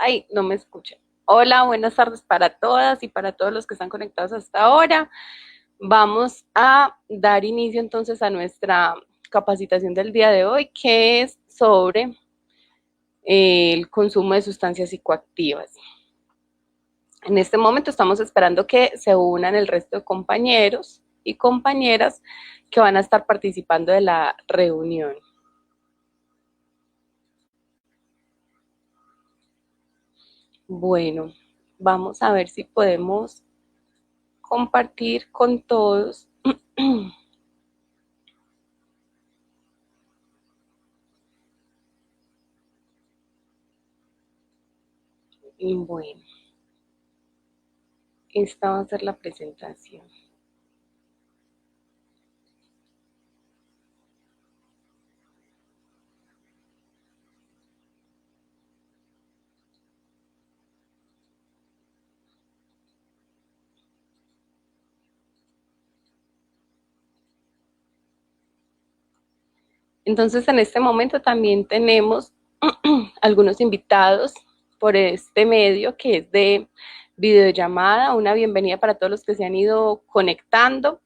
Ay, no me escuchan. Hola, buenas tardes para todas y para todos los que están conectados hasta ahora. Vamos a dar inicio entonces a nuestra capacitación del día de hoy, que es sobre el consumo de sustancias psicoactivas. En este momento estamos esperando que se unan el resto de compañeros y compañeras que van a estar participando de la reunión. Bueno, vamos a ver si podemos compartir con todos. Bueno, esta va a ser la presentación. Entonces, en este momento también tenemos algunos invitados por este medio que es de videollamada. Una bienvenida para todos los que se han ido conectando.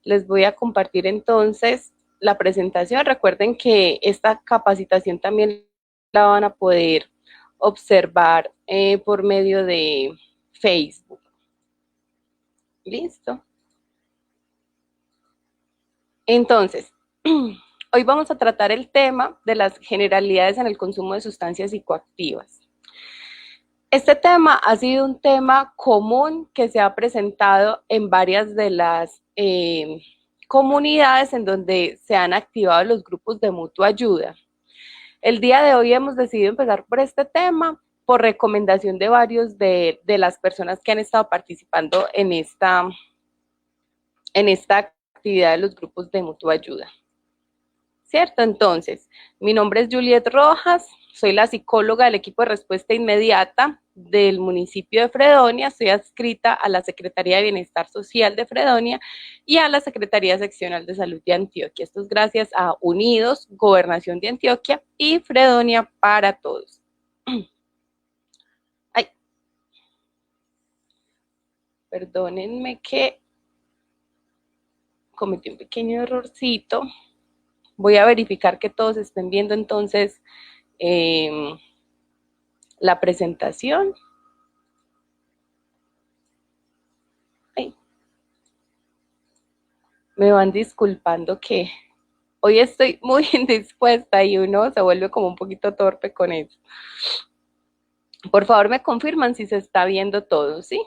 Les voy a compartir entonces la presentación. Recuerden que esta capacitación también la van a poder observar por medio de Facebook. ¿Listo? Entonces, hoy vamos a tratar el tema de las generalidades en el consumo de sustancias psicoactivas. Este tema ha sido un tema común que se ha presentado en varias de las comunidades en donde se han activado los grupos de mutua ayuda. El día de hoy hemos decidido empezar por este tema por recomendación de varios de las personas que han estado participando en esta actividad de los grupos de mutua ayuda. ¿Cierto? Entonces, mi nombre es Juliet Rojas, soy la psicóloga del equipo de respuesta inmediata del municipio de Fredonia, estoy adscrita a la Secretaría de Bienestar Social de Fredonia y a la Secretaría Seccional de Salud de Antioquia. Esto es gracias a Unidos, Gobernación de Antioquia y Fredonia para Todos. Ay, perdónenme que cometí un pequeño errorcito. Voy a verificar que todos estén viendo entonces la presentación. Ay, me van disculpando que hoy estoy muy indispuesta y uno se vuelve como un poquito torpe con eso. Por favor, me confirman si se está viendo todo, ¿sí?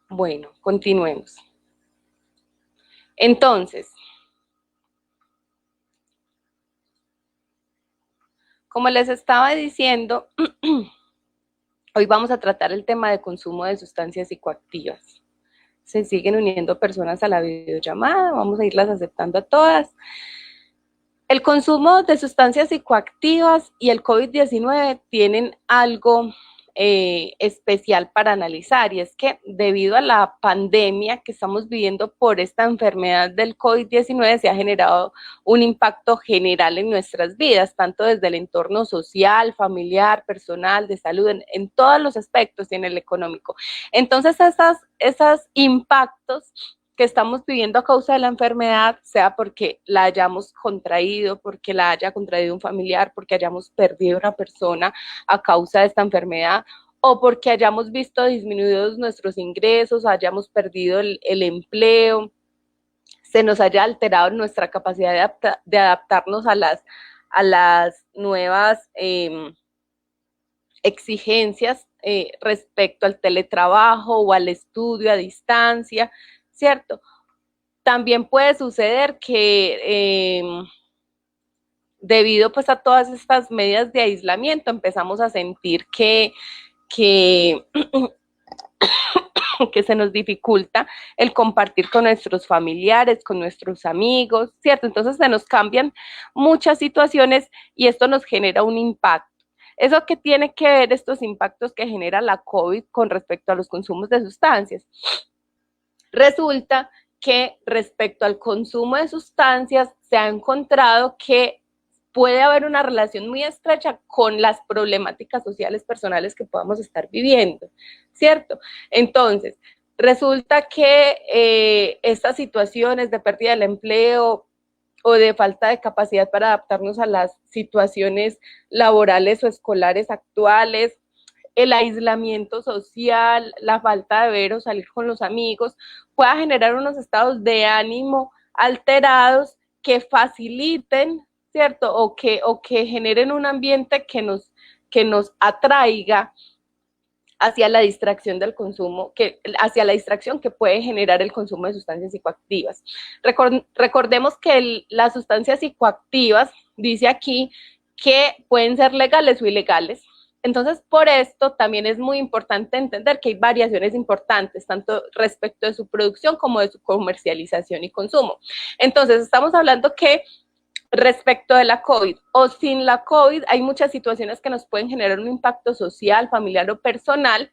Bueno, continuemos. Entonces, como les estaba diciendo, hoy vamos a tratar el tema de consumo de sustancias psicoactivas. Se siguen uniendo personas a la videollamada, vamos a irlas aceptando a todas. El consumo de sustancias psicoactivas y el COVID-19 tienen algo especial para analizar, y es que debido a la pandemia que estamos viviendo por esta enfermedad del COVID-19 se ha generado un impacto general en nuestras vidas, tanto desde el entorno social, familiar, personal, de salud, en todos los aspectos y en el económico. Entonces, esos impactos que estamos viviendo a causa de la enfermedad, sea porque la hayamos contraído, porque la haya contraído un familiar, porque hayamos perdido una persona a causa de esta enfermedad, o porque hayamos visto disminuidos nuestros ingresos, hayamos perdido el empleo, se nos haya alterado nuestra capacidad de adaptarnos a las nuevas exigencias respecto al teletrabajo o al estudio a distancia, ¿cierto? También puede suceder que debido pues a todas estas medidas de aislamiento empezamos a sentir que se nos dificulta el compartir con nuestros familiares, con nuestros amigos, ¿cierto? Entonces se nos cambian muchas situaciones y esto nos genera un impacto. ¿Eso qué tiene que ver estos impactos que genera la COVID con respecto a los consumos de sustancias? Resulta que respecto al consumo de sustancias se ha encontrado que puede haber una relación muy estrecha con las problemáticas sociales personales que podamos estar viviendo, ¿cierto? Entonces, resulta que estas situaciones de pérdida del empleo o de falta de capacidad para adaptarnos a las situaciones laborales o escolares actuales, el aislamiento social, la falta de ver o salir con los amigos, pueda generar unos estados de ánimo alterados que faciliten, ¿cierto? O que generen un ambiente que nos atraiga hacia la distracción del consumo, hacia la distracción que puede generar el consumo de sustancias psicoactivas. Recordemos que las sustancias psicoactivas, dice aquí, que pueden ser legales o ilegales. Entonces, por esto también es muy importante entender que hay variaciones importantes, tanto respecto de su producción como de su comercialización y consumo. Entonces, estamos hablando que respecto de la COVID o sin la COVID, hay muchas situaciones que nos pueden generar un impacto social, familiar o personal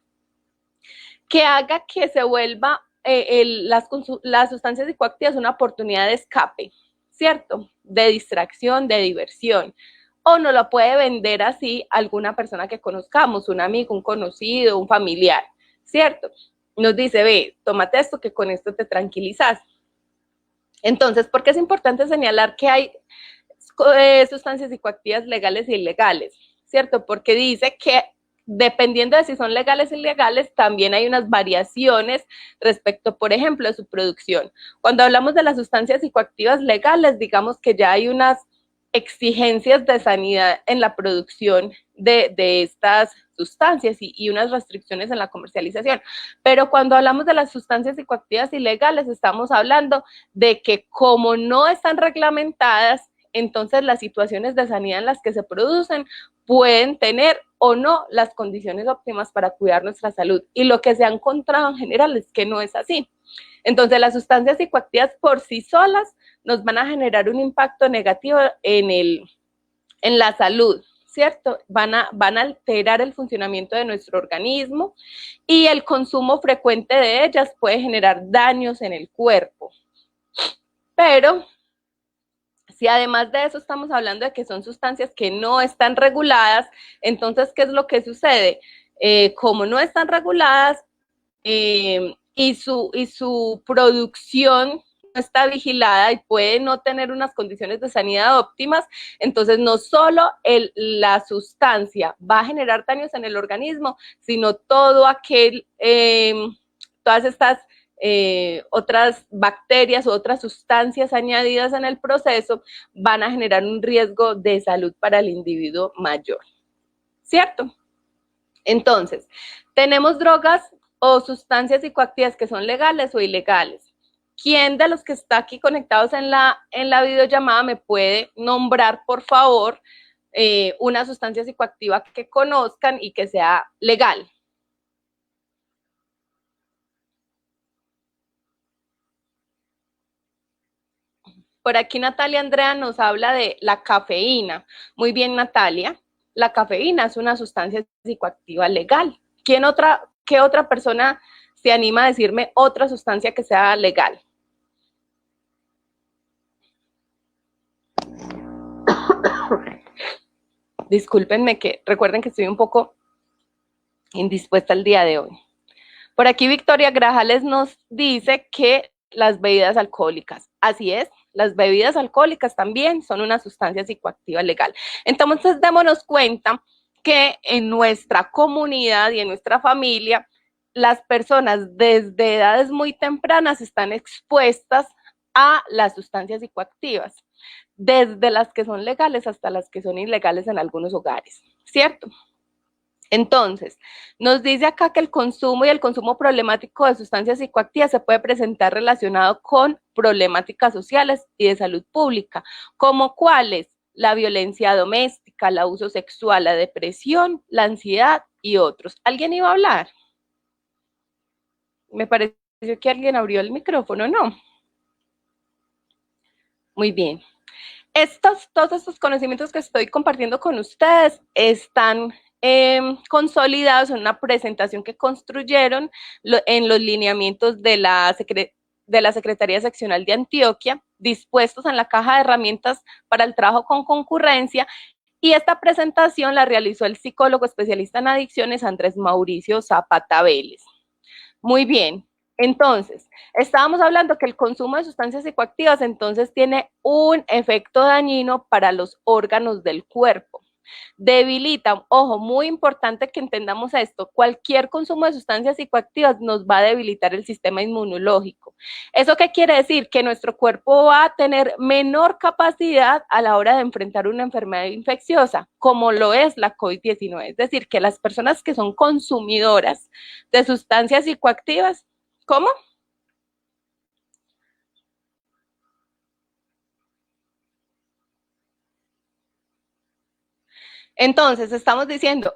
que haga que se vuelva las sustancias psicoactivas una oportunidad de escape, ¿cierto? De distracción, de diversión. O nos la puede vender así alguna persona que conozcamos, un amigo, un conocido, un familiar, ¿cierto? Nos dice, ve, tómate esto que con esto te tranquilizas. Entonces, ¿por qué es importante señalar que hay sustancias psicoactivas legales e ilegales? ¿Cierto? Porque dice que dependiendo de si son legales o ilegales, también hay unas variaciones respecto, por ejemplo, de su producción. Cuando hablamos de las sustancias psicoactivas legales, digamos que ya hay unas exigencias de sanidad en la producción de estas sustancias y unas restricciones en la comercialización. Pero cuando hablamos de las sustancias psicoactivas ilegales, estamos hablando de que como no están reglamentadas, entonces las situaciones de sanidad en las que se producen pueden tener o no las condiciones óptimas para cuidar nuestra salud. Y lo que se ha encontrado en general es que no es así. Entonces, las sustancias psicoactivas por sí solas nos van a generar un impacto negativo en la salud, ¿cierto? Van a alterar el funcionamiento de nuestro organismo y el consumo frecuente de ellas puede generar daños en el cuerpo. Pero si además de eso estamos hablando de que son sustancias que no están reguladas, entonces, ¿qué es lo que sucede? Como no están reguladas y su producción no está vigilada y puede no tener unas condiciones de sanidad óptimas, entonces no solo la sustancia va a generar daños en el organismo, sino todo todas estas otras bacterias u otras sustancias añadidas en el proceso van a generar un riesgo de salud para el individuo mayor, ¿cierto? Entonces, tenemos drogas o sustancias psicoactivas que son legales o ilegales. ¿Quién de los que está aquí conectados en la videollamada me puede nombrar, por favor, una sustancia psicoactiva que conozcan y que sea legal? Por aquí Natalia Andrea nos habla de la cafeína. Muy bien, Natalia. La cafeína es una sustancia psicoactiva legal. ¿Qué otra persona se anima a decirme otra sustancia que sea legal? Discúlpenme que recuerden que estoy un poco indispuesta el día de hoy. Por aquí Victoria Grajales nos dice que las bebidas alcohólicas. Así es, las bebidas alcohólicas también son una sustancia psicoactiva legal. Entonces, démonos cuenta que en nuestra comunidad y en nuestra familia, las personas desde edades muy tempranas están expuestas a las sustancias psicoactivas, desde las que son legales hasta las que son ilegales en algunos hogares, ¿cierto? Entonces, nos dice acá que el consumo y el consumo problemático de sustancias psicoactivas se puede presentar relacionado con problemáticas sociales y de salud pública, como cuáles: la violencia doméstica, el abuso sexual, la depresión, la ansiedad y otros. ¿Alguien iba a hablar? Me pareció que alguien abrió el micrófono, ¿no? Muy bien. Todos estos conocimientos que estoy compartiendo con ustedes están consolidados en una presentación que construyeron en los lineamientos de la Secretaría Seccional de Antioquia, dispuestos en la caja de herramientas para el trabajo con concurrencia. Y esta presentación la realizó el psicólogo especialista en adicciones Andrés Mauricio Zapata Vélez. Muy bien, entonces, estábamos hablando que el consumo de sustancias psicoactivas entonces tiene un efecto dañino para los órganos del cuerpo. Debilita, ojo, muy importante que entendamos esto, cualquier consumo de sustancias psicoactivas nos va a debilitar el sistema inmunológico. ¿Eso qué quiere decir? Que nuestro cuerpo va a tener menor capacidad a la hora de enfrentar una enfermedad infecciosa, como lo es la COVID-19. Es decir, que las personas que son consumidoras de sustancias psicoactivas, ¿cómo? Entonces, estamos diciendo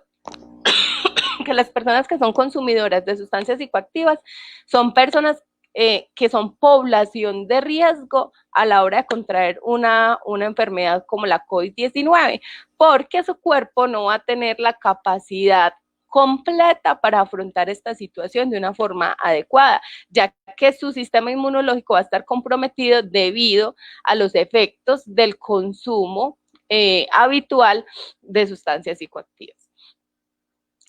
que las personas que son consumidoras de sustancias psicoactivas son personas que son población de riesgo a la hora de contraer una enfermedad como la COVID-19, porque su cuerpo no va a tener la capacidad completa para afrontar esta situación de una forma adecuada, ya que su sistema inmunológico va a estar comprometido debido a los efectos del consumo habitual de sustancias psicoactivas.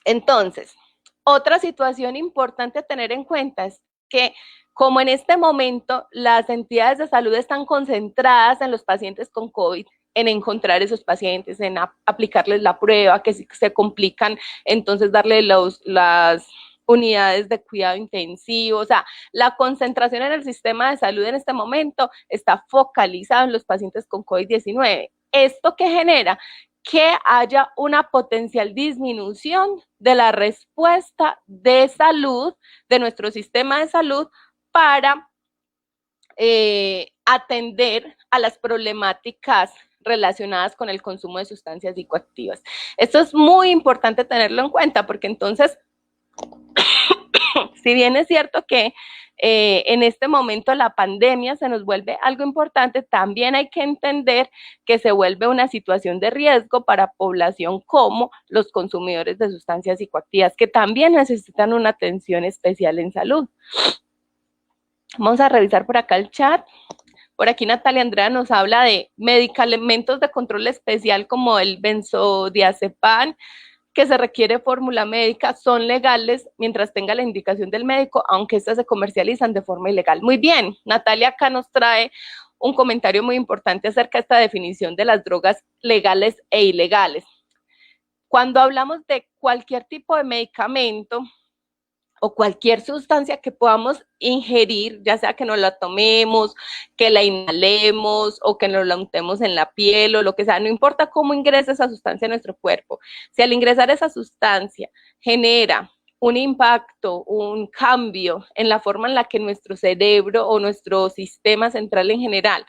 Entonces, otra situación importante a tener en cuenta es que como en este momento las entidades de salud están concentradas en los pacientes con COVID, en encontrar esos pacientes, en aplicarles la prueba, que si se complican, entonces darle las unidades de cuidado intensivo, o sea, la concentración en el sistema de salud en este momento está focalizada en los pacientes con COVID-19. ¿Esto qué genera? Que haya una potencial disminución de la respuesta de salud, de nuestro sistema de salud, para atender a las problemáticas relacionadas con el consumo de sustancias psicoactivas. Esto es muy importante tenerlo en cuenta porque entonces, si bien es cierto que en este momento la pandemia se nos vuelve algo importante, también hay que entender que se vuelve una situación de riesgo para población como los consumidores de sustancias psicoactivas, que también necesitan una atención especial en salud. Vamos a revisar por acá el chat. Por aquí Natalia Andrea nos habla de medicamentos de control especial como el benzodiazepam, que se requiere fórmula médica, son legales mientras tenga la indicación del médico, aunque estas se comercializan de forma ilegal. Muy bien, Natalia acá nos trae un comentario muy importante acerca de esta definición de las drogas legales e ilegales. Cuando hablamos de cualquier tipo de medicamento o cualquier sustancia que podamos ingerir, ya sea que nos la tomemos, que la inhalemos o que nos la untemos en la piel o lo que sea, no importa cómo ingrese esa sustancia a nuestro cuerpo, si al ingresar esa sustancia genera un impacto, un cambio en la forma en la que nuestro cerebro o nuestro sistema central en general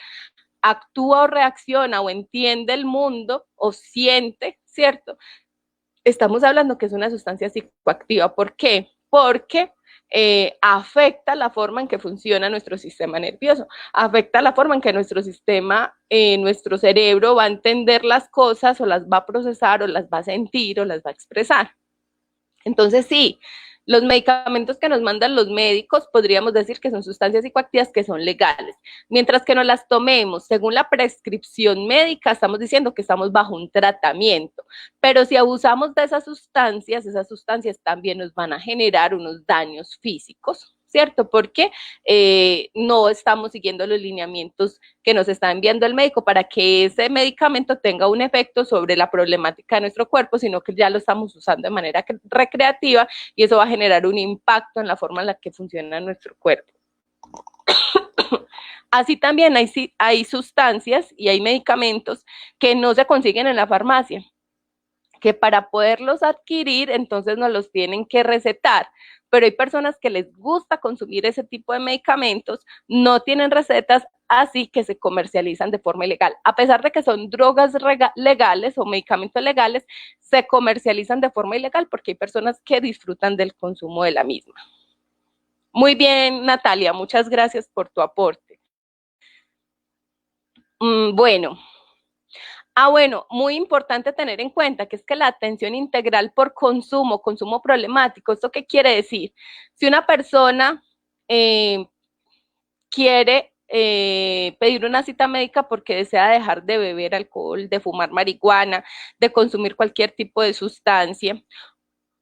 actúa o reacciona o entiende el mundo o siente, ¿cierto? Estamos hablando que es una sustancia psicoactiva. ¿Por qué? Porque afecta la forma en que funciona nuestro sistema nervioso, afecta la forma en que nuestro sistema, nuestro cerebro va a entender las cosas o las va a procesar o las va a sentir o las va a expresar. Entonces sí, los medicamentos que nos mandan los médicos podríamos decir que son sustancias psicoactivas que son legales. Mientras que nos las tomemos según la prescripción médica, estamos diciendo que estamos bajo un tratamiento. Pero si abusamos de esas sustancias también nos van a generar unos daños físicos, ¿cierto? Porque no estamos siguiendo los lineamientos que nos está enviando el médico para que ese medicamento tenga un efecto sobre la problemática de nuestro cuerpo, sino que ya lo estamos usando de manera recreativa y eso va a generar un impacto en la forma en la que funciona nuestro cuerpo. Así también hay sustancias y hay medicamentos que no se consiguen en la farmacia, que para poderlos adquirir entonces nos los tienen que recetar, pero hay personas que les gusta consumir ese tipo de medicamentos, no tienen recetas, así que se comercializan de forma ilegal. A pesar de que son drogas legales o medicamentos legales, se comercializan de forma ilegal porque hay personas que disfrutan del consumo de la misma. Muy bien, Natalia, muchas gracias por tu aporte. Bueno, muy importante tener en cuenta que es que la atención integral por consumo problemático, ¿esto qué quiere decir? Si una persona quiere pedir una cita médica porque desea dejar de beber alcohol, de fumar marihuana, de consumir cualquier tipo de sustancia,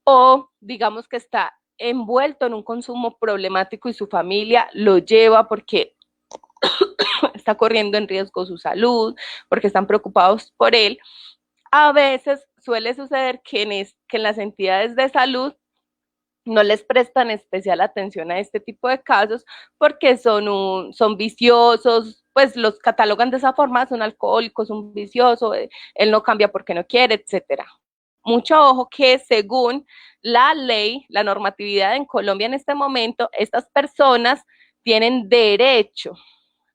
o digamos que está envuelto en un consumo problemático y su familia lo lleva porque está corriendo en riesgo su salud, porque están preocupados por él. A veces suele suceder que en las entidades de salud no les prestan especial atención a este tipo de casos porque son viciosos, pues los catalogan de esa forma, son alcohólicos, un vicioso, él no cambia porque no quiere, etcétera. Mucho ojo que según la ley, la normatividad en Colombia en este momento, estas personas tienen derecho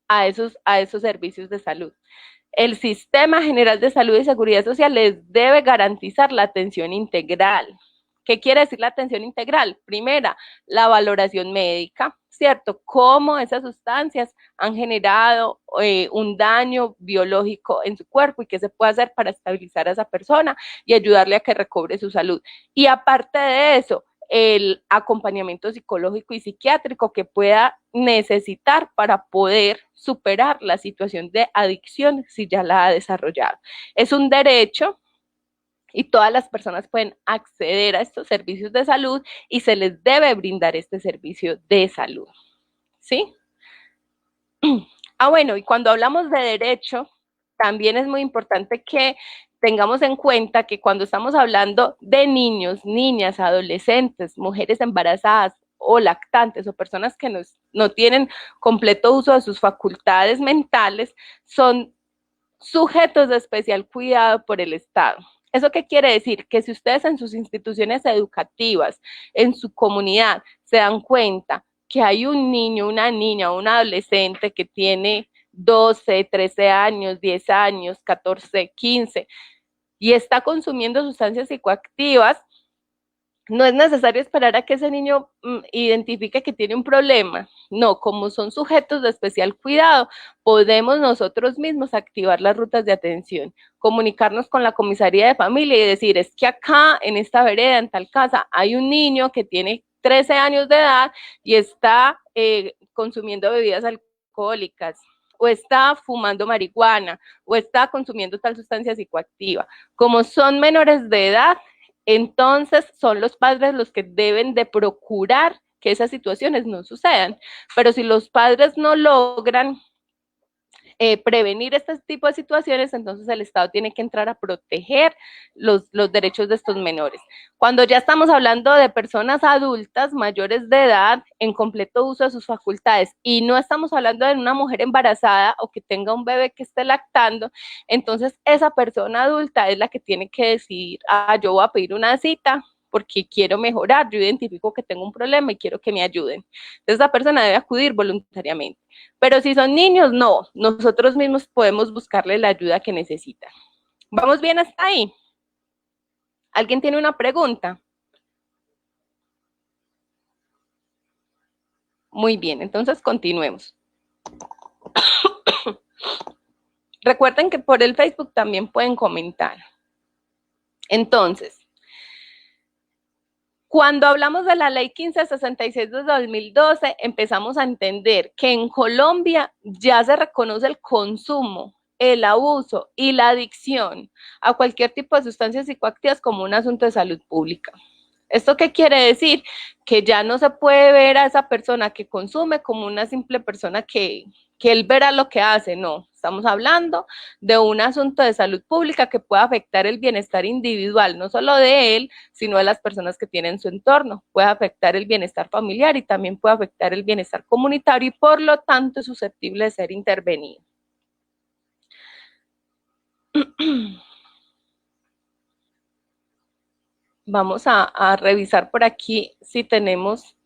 a esos servicios de salud. El Sistema General de Salud y Seguridad Social les debe garantizar la atención integral. ¿Qué quiere decir la atención integral? Primera, la valoración médica, ¿cierto? Cómo esas sustancias han generado un daño biológico en su cuerpo y qué se puede hacer para estabilizar a esa persona y ayudarle a que recobre su salud. Y aparte de eso, el acompañamiento psicológico y psiquiátrico que pueda necesitar para poder superar la situación de adicción si ya la ha desarrollado. Es un derecho y todas las personas pueden acceder a estos servicios de salud y se les debe brindar este servicio de salud. ¿Sí? Bueno, y cuando hablamos de derecho, también es muy importante que tengamos en cuenta que cuando estamos hablando de niños, niñas, adolescentes, mujeres embarazadas o lactantes o personas que no tienen completo uso de sus facultades mentales, son sujetos de especial cuidado por el Estado. ¿Eso qué quiere decir? Que si ustedes en sus instituciones educativas, en su comunidad, se dan cuenta que hay un niño, una niña, un adolescente que tiene 12, 13 años, 10 años, 14, 15 y está consumiendo sustancias psicoactivas, no es necesario esperar a que ese niño identifique que tiene un problema. No, como son sujetos de especial cuidado, podemos nosotros mismos activar las rutas de atención, comunicarnos con la comisaría de familia y decir, es que acá, en esta vereda, en tal casa, hay un niño que tiene 13 años de edad y está consumiendo bebidas alcohólicas, o está fumando marihuana, o está consumiendo tal sustancia psicoactiva. Como son menores de edad, entonces son los padres los que deben de procurar que esas situaciones no sucedan. Pero si los padres no logran prevenir este tipo de situaciones, entonces el Estado tiene que entrar a proteger los derechos de estos menores. Cuando ya estamos hablando de personas adultas, mayores de edad, en completo uso de sus facultades, y no estamos hablando de una mujer embarazada o que tenga un bebé que esté lactando, entonces esa persona adulta es la que tiene que decidir, yo voy a pedir una cita, porque quiero mejorar, yo identifico que tengo un problema y quiero que me ayuden. Entonces, esa persona debe acudir voluntariamente. Pero si son niños, no, nosotros mismos podemos buscarle la ayuda que necesitan. ¿Vamos bien hasta ahí? ¿Alguien tiene una pregunta? Muy bien, entonces continuemos. Recuerden que por el Facebook también pueden comentar. Entonces, cuando hablamos de la ley 1566 de 2012, empezamos a entender que en Colombia ya se reconoce el consumo, el abuso y la adicción a cualquier tipo de sustancias psicoactivas como un asunto de salud pública. ¿Esto qué quiere decir? Que ya no se puede ver a esa persona que consume como una simple persona que él verá lo que hace, no. Estamos hablando de un asunto de salud pública que puede afectar el bienestar individual, no solo de él, sino de las personas que tienen su entorno. Puede afectar el bienestar familiar y también puede afectar el bienestar comunitario y por lo tanto es susceptible de ser intervenido. Vamos a revisar por aquí si tenemos.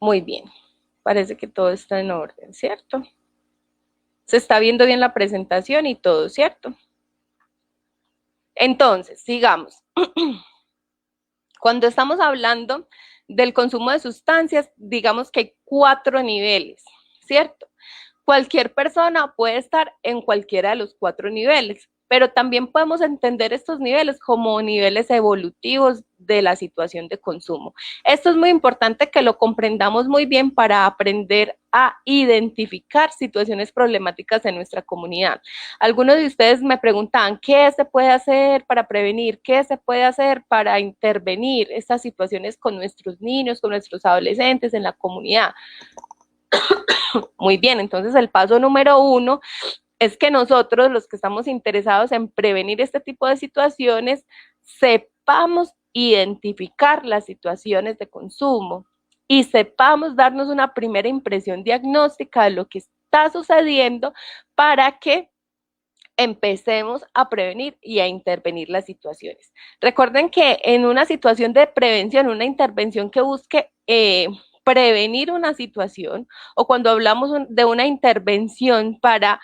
Muy bien, parece que todo está en orden, ¿cierto? Se está viendo bien la presentación y todo, ¿cierto? Entonces, sigamos. Cuando estamos hablando del consumo de sustancias, digamos que hay 4 niveles, ¿cierto? Cualquier persona puede estar en cualquiera de los 4 niveles, pero también podemos entender estos niveles como niveles evolutivos de la situación de consumo. Esto es muy importante que lo comprendamos muy bien para aprender a identificar situaciones problemáticas en nuestra comunidad. Algunos de ustedes me preguntaban, ¿qué se puede hacer para prevenir? ¿Qué se puede hacer para intervenir estas situaciones con nuestros niños, con nuestros adolescentes en la comunidad? Muy bien, entonces el paso número 1 es que nosotros, los que estamos interesados en prevenir este tipo de situaciones, sepamos identificar las situaciones de consumo y sepamos darnos una primera impresión diagnóstica de lo que está sucediendo para que empecemos a prevenir y a intervenir las situaciones. Recuerden que en una situación de prevención, una intervención que busque prevenir una situación, o cuando hablamos de una intervención para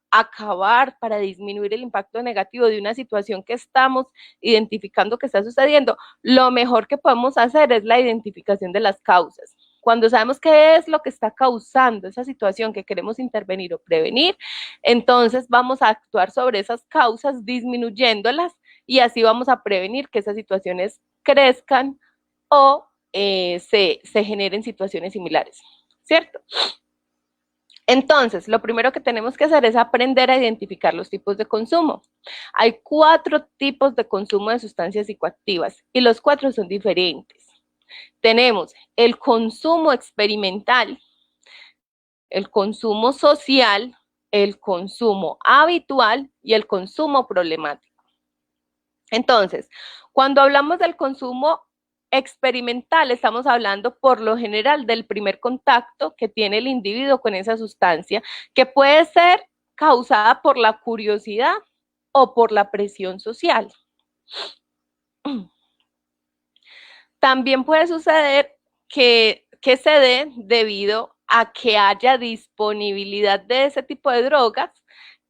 acabar, para disminuir el impacto negativo de una situación que estamos identificando que está sucediendo, lo mejor que podemos hacer es la identificación de las causas. Cuando sabemos qué es lo que está causando esa situación que queremos intervenir o prevenir, entonces vamos a actuar sobre esas causas disminuyéndolas y así vamos a prevenir que esas situaciones crezcan o se generen situaciones similares, ¿cierto? Entonces, lo primero que tenemos que hacer es aprender a identificar los tipos de consumo. Hay 4 tipos de consumo de sustancias psicoactivas y los 4 son diferentes. Tenemos el consumo experimental, el consumo social, el consumo habitual y el consumo problemático. Entonces, cuando hablamos del consumo experimental, estamos hablando por lo general del primer contacto que tiene el individuo con esa sustancia, que puede ser causada por la curiosidad o por la presión social. También puede suceder que se dé debido a que haya disponibilidad de ese tipo de drogas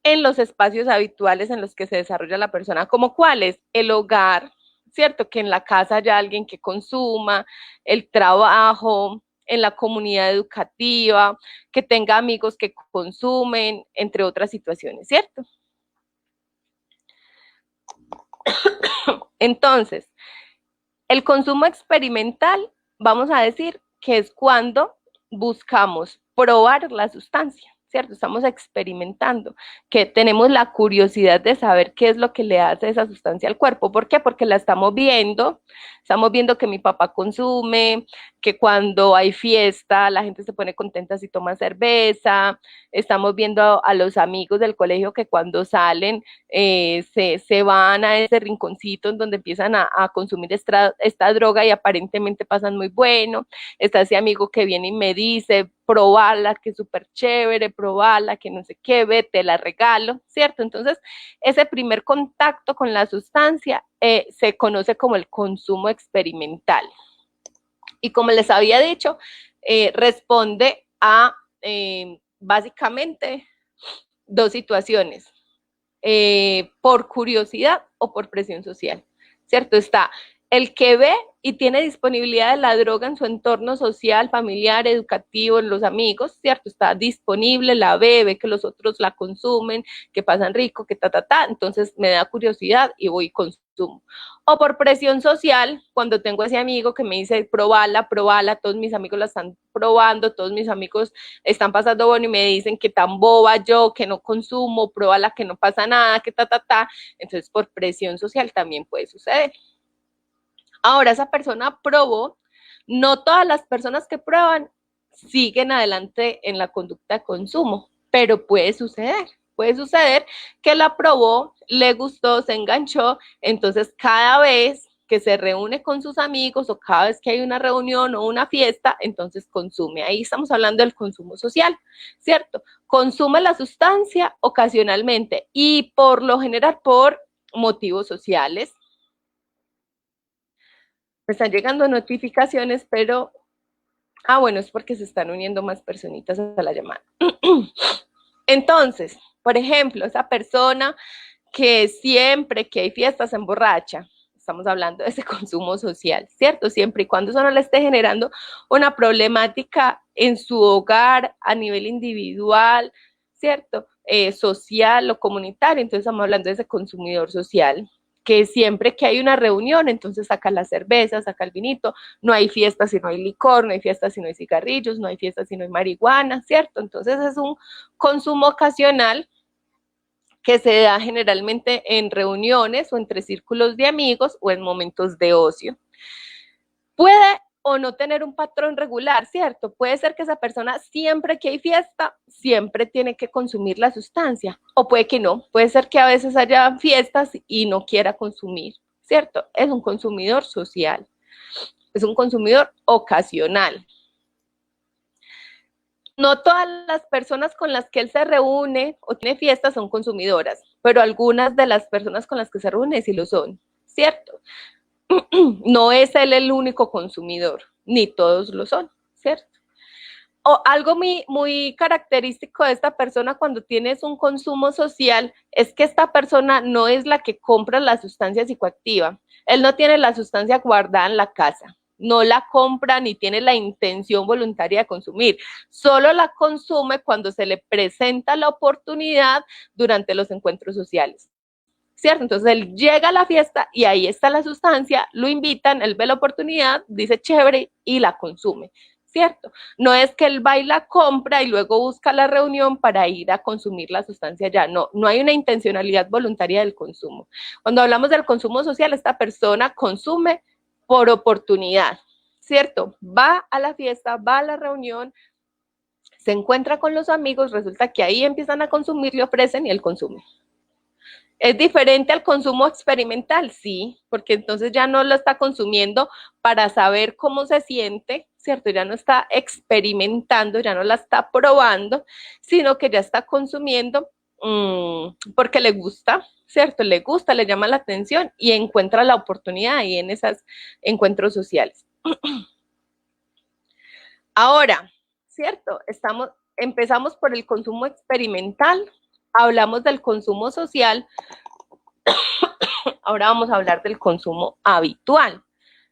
en los espacios habituales en los que se desarrolla la persona, como cuáles, el hogar, ¿cierto? Que en la casa haya alguien que consuma, el trabajo, en la comunidad educativa, que tenga amigos que consumen, entre otras situaciones, ¿cierto? Entonces, el consumo experimental, vamos a decir que es cuando buscamos probar la sustancia, ¿cierto? Estamos experimentando, que tenemos la curiosidad de saber qué es lo que le hace esa sustancia al cuerpo. ¿Por qué? Porque la estamos viendo que mi papá consume, que cuando hay fiesta la gente se pone contenta si toma cerveza, estamos viendo a los amigos del colegio que cuando salen se van a ese rinconcito en donde empiezan a consumir esta droga y aparentemente pasan muy bueno. Está ese amigo que viene y me dice, probarla, que es súper chévere, probarla, que no sé qué, ve, te la regalo, ¿cierto? Entonces, ese primer contacto con la sustancia se conoce como el consumo experimental. Y como les había dicho, responde a básicamente 2 situaciones, por curiosidad o por presión social, ¿cierto? Está el que ve y tiene disponibilidad de la droga en su entorno social, familiar, educativo, en los amigos, ¿cierto? Está disponible, la ve que los otros la consumen, que pasan rico, que entonces me da curiosidad y voy y consumo. O por presión social, cuando tengo ese amigo que me dice, probala, todos mis amigos la están probando, todos mis amigos están pasando bueno y me dicen que tan boba yo, que no consumo, pruébala, que no pasa nada, que entonces por presión social también puede suceder. Ahora esa persona probó, no todas las personas que prueban siguen adelante en la conducta de consumo, pero puede suceder que la probó, le gustó, se enganchó, entonces cada vez que se reúne con sus amigos o cada vez que hay una reunión o una fiesta, entonces consume. Ahí estamos hablando del consumo social, ¿cierto? Consume la sustancia ocasionalmente y por lo general por motivos sociales. Me están llegando notificaciones, pero, bueno, es porque se están uniendo más personitas a la llamada. Entonces, por ejemplo, esa persona que siempre que hay fiestas se emborracha, estamos hablando de ese consumo social, ¿cierto? Siempre y cuando eso no le esté generando una problemática en su hogar a nivel individual, ¿cierto? Social o comunitario, entonces estamos hablando de ese consumidor social. que siempre que hay una reunión, entonces saca la cerveza, saca el vinito, no hay fiesta si no hay licor, no hay fiesta si no hay cigarrillos, no hay fiesta si no hay marihuana, ¿cierto? Entonces es un consumo ocasional que se da generalmente en reuniones o entre círculos de amigos o en momentos de ocio. Puede o no tener un patrón regular, ¿cierto? Puede ser que esa persona siempre que hay fiesta, siempre tiene que consumir la sustancia, o puede que no, puede ser que a veces haya fiestas y no quiera consumir, ¿cierto? Es un consumidor social, es un consumidor ocasional. No todas las personas con las que él se reúne o tiene fiestas son consumidoras, pero algunas de las personas con las que se reúne sí lo son, ¿cierto? No es él el único consumidor, ni todos lo son, ¿cierto? O algo muy característico de esta persona cuando tienes un consumo social es que esta persona no es la que compra la sustancia psicoactiva. Él no tiene la sustancia guardada en la casa, no la compra ni tiene la intención voluntaria de consumir, solo la consume cuando se le presenta la oportunidad durante los encuentros sociales. ¿Cierto? Entonces él llega a la fiesta y ahí está la sustancia, lo invitan, él ve la oportunidad, dice chévere y la consume, ¿cierto? No es que él va y la compra y luego busca la reunión para ir a consumir la sustancia ya, no, no hay una intencionalidad voluntaria del consumo. Cuando hablamos del consumo social, esta persona consume por oportunidad, ¿cierto? Va a la fiesta, va a la reunión, se encuentra con los amigos, resulta que ahí empiezan a consumir, le ofrecen y él consume. ¿Es diferente al consumo experimental? Sí, porque entonces ya no lo está consumiendo para saber cómo se siente, ¿cierto? Ya no está experimentando, ya no la está probando, sino que ya está consumiendo porque le gusta, ¿cierto? Le gusta, le llama la atención y encuentra la oportunidad ahí en esos encuentros sociales. Ahora, ¿cierto? Empezamos por el consumo experimental, hablamos del consumo social, ahora vamos a hablar del consumo habitual,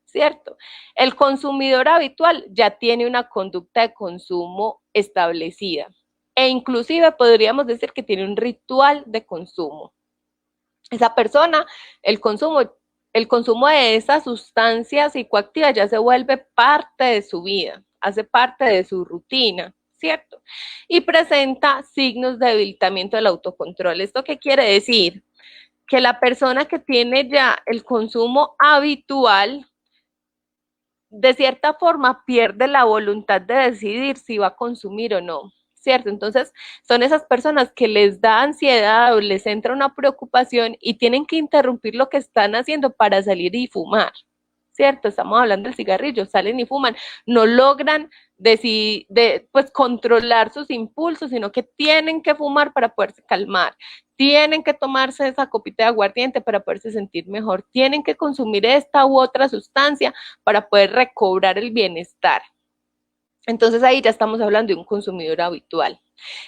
¿cierto? El consumidor habitual ya tiene una conducta de consumo establecida e inclusive podríamos decir que tiene un ritual de consumo. Esa persona, el consumo de esa sustancia psicoactiva ya se vuelve parte de su vida, hace parte de su rutina, ¿cierto? Y presenta signos de debilitamiento del autocontrol. ¿Esto qué quiere decir? Que la persona que tiene ya el consumo habitual, de cierta forma pierde la voluntad de decidir si va a consumir o no, ¿cierto? Entonces, son esas personas que les da ansiedad o les entra una preocupación y tienen que interrumpir lo que están haciendo para salir y fumar, ¿cierto? Estamos hablando del cigarrillo, salen y fuman, no logran pues controlar sus impulsos, sino que tienen que fumar para poderse calmar, tienen que tomarse esa copita de aguardiente para poderse sentir mejor, tienen que consumir esta u otra sustancia para poder recobrar el bienestar. Entonces ahí ya estamos hablando de un consumidor habitual.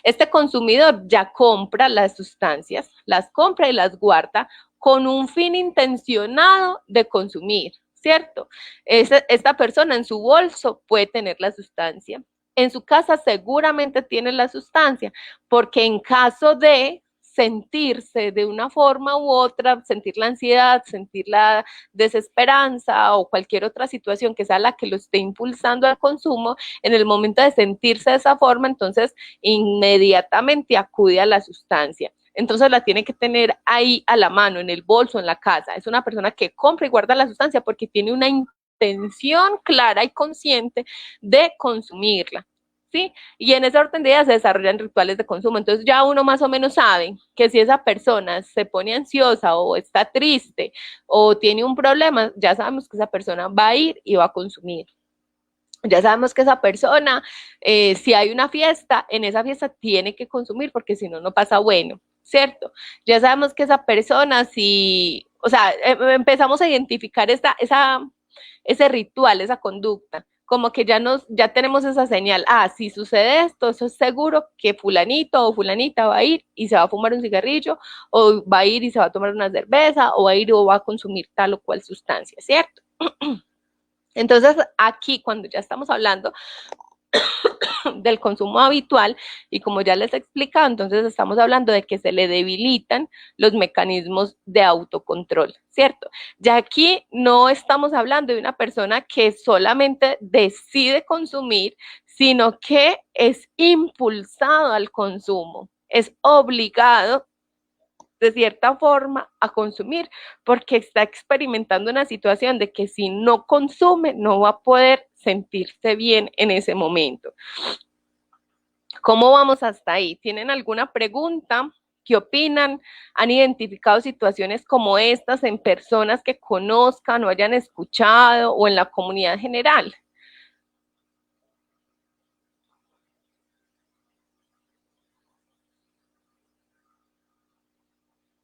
Este consumidor ya compra las sustancias, las compra y las guarda con un fin intencionado de consumir, ¿cierto? Esta persona en su bolso puede tener la sustancia. En su casa seguramente tiene la sustancia, porque en caso de sentirse de una forma u otra, sentir la ansiedad, sentir la desesperanza o cualquier otra situación que sea la que lo esté impulsando al consumo, en el momento de sentirse de esa forma, entonces inmediatamente acude a la sustancia. Entonces la tiene que tener ahí a la mano, en el bolso, en la casa. Es una persona que compra y guarda la sustancia porque tiene una intención clara y consciente de consumirla. ¿Sí? Y en esa orden de ideas se desarrollan rituales de consumo. Entonces ya uno más o menos sabe que si esa persona se pone ansiosa o está triste o tiene un problema, ya sabemos que esa persona va a ir y va a consumir. Ya sabemos que esa persona, si hay una fiesta, en esa fiesta tiene que consumir porque si no, no pasa bueno, ¿cierto? Ya sabemos que esa persona, si, o sea, empezamos a identificar ese ritual, esa conducta, como que ya tenemos esa señal, si sucede esto, eso es seguro que fulanito o fulanita va a ir y se va a fumar un cigarrillo, o va a ir y se va a tomar una cerveza, o va a ir o va a consumir tal o cual sustancia, ¿cierto? Entonces, aquí, cuando ya estamos hablando del consumo habitual, y como ya les he explicado, entonces estamos hablando de que se le debilitan los mecanismos de autocontrol, ¿cierto? Ya aquí no estamos hablando de una persona que solamente decide consumir, sino que es impulsado al consumo, es obligado de cierta forma a consumir, porque está experimentando una situación de que si no consume no va a poder sentirse bien en ese momento. ¿Cómo vamos hasta ahí? ¿Tienen alguna pregunta? ¿Qué opinan? ¿Han identificado situaciones como estas en personas que conozcan o hayan escuchado o en la comunidad general?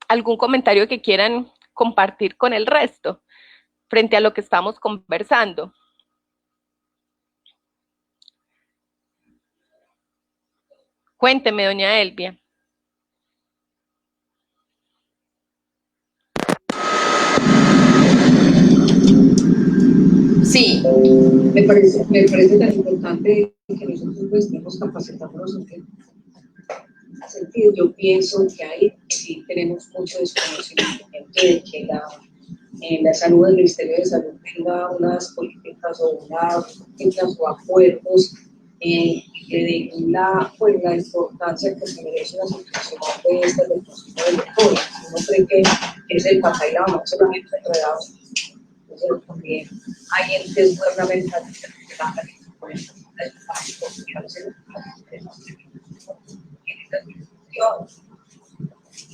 ¿Algún comentario que quieran compartir con el resto frente a lo que estamos conversando? Cuénteme, doña Elvia. Sí, me parece tan importante que nosotros pues, estemos capacitándonos en ese sentido. Yo pienso que ahí sí tenemos mucho desconocimiento de que la salud, el Ministerio de Salud tenga unas políticas o unas políticas o acuerdos que den pues, la importancia que se merece una situación de esta del consumo de lectores. Uno cree que es el papá y la mamá solamente enredados. Entonces, también hay entes gubernamentales que trabajan con estas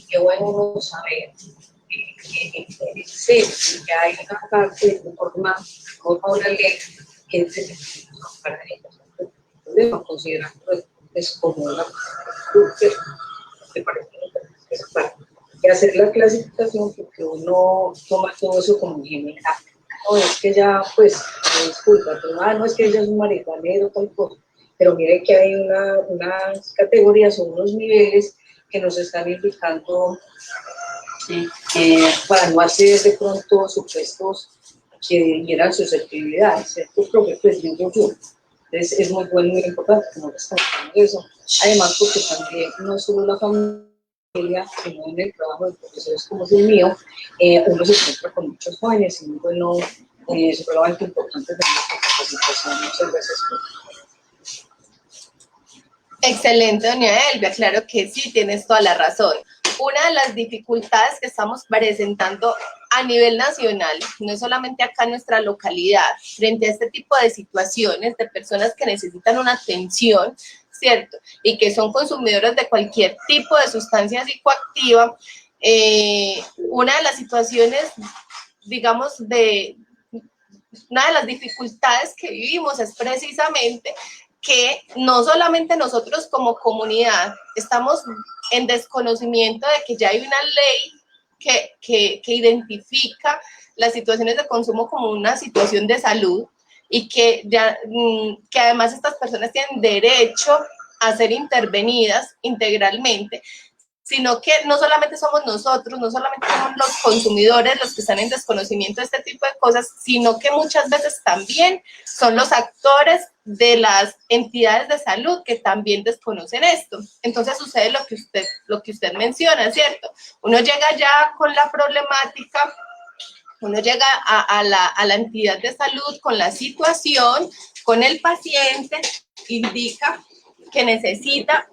qué bueno uno saber que hay una parte de forma, como una ley que es para ellos. Debemos considerar pues, como una me parece que hacer la clasificación porque uno toma todo eso como general. No es que ya, pues, disculpa, pero, no es que ella es un marihuanero, tal cosa. Pero mire que hay unas categorías o unos niveles que nos están indicando para no hacer de pronto supuestos que hieran susceptibilidades, ¿cierto? Porque pues digo yo, entonces es muy bueno y muy importante que no destacamos eso. Además, porque también no solo la familia, sino en el trabajo de profesores como es el mío, uno se encuentra con muchos jóvenes y muy bueno, supremamente importante tener esta capacitación muchas veces. Excelente, doña Elvia, claro que sí, tienes toda la razón. Una de las dificultades que estamos presentando a nivel nacional, no es solamente acá en nuestra localidad, frente a este tipo de situaciones de personas que necesitan una atención, ¿cierto? Y que son consumidoras de cualquier tipo de sustancia psicoactiva, una de las situaciones, digamos, una de las dificultades que vivimos es precisamente que no solamente nosotros como comunidad estamos en desconocimiento de que ya hay una ley que identifica las situaciones de consumo como una situación de salud y que además estas personas tienen derecho a ser intervenidas integralmente, sino que no solamente somos nosotros, no solamente somos los consumidores los que están en desconocimiento de este tipo de cosas, sino que muchas veces también son los actores de las entidades de salud que también desconocen esto. Entonces sucede lo que usted menciona, ¿cierto? Uno llega ya con la problemática, uno llega a la entidad de salud con la situación, con el paciente, indica que necesita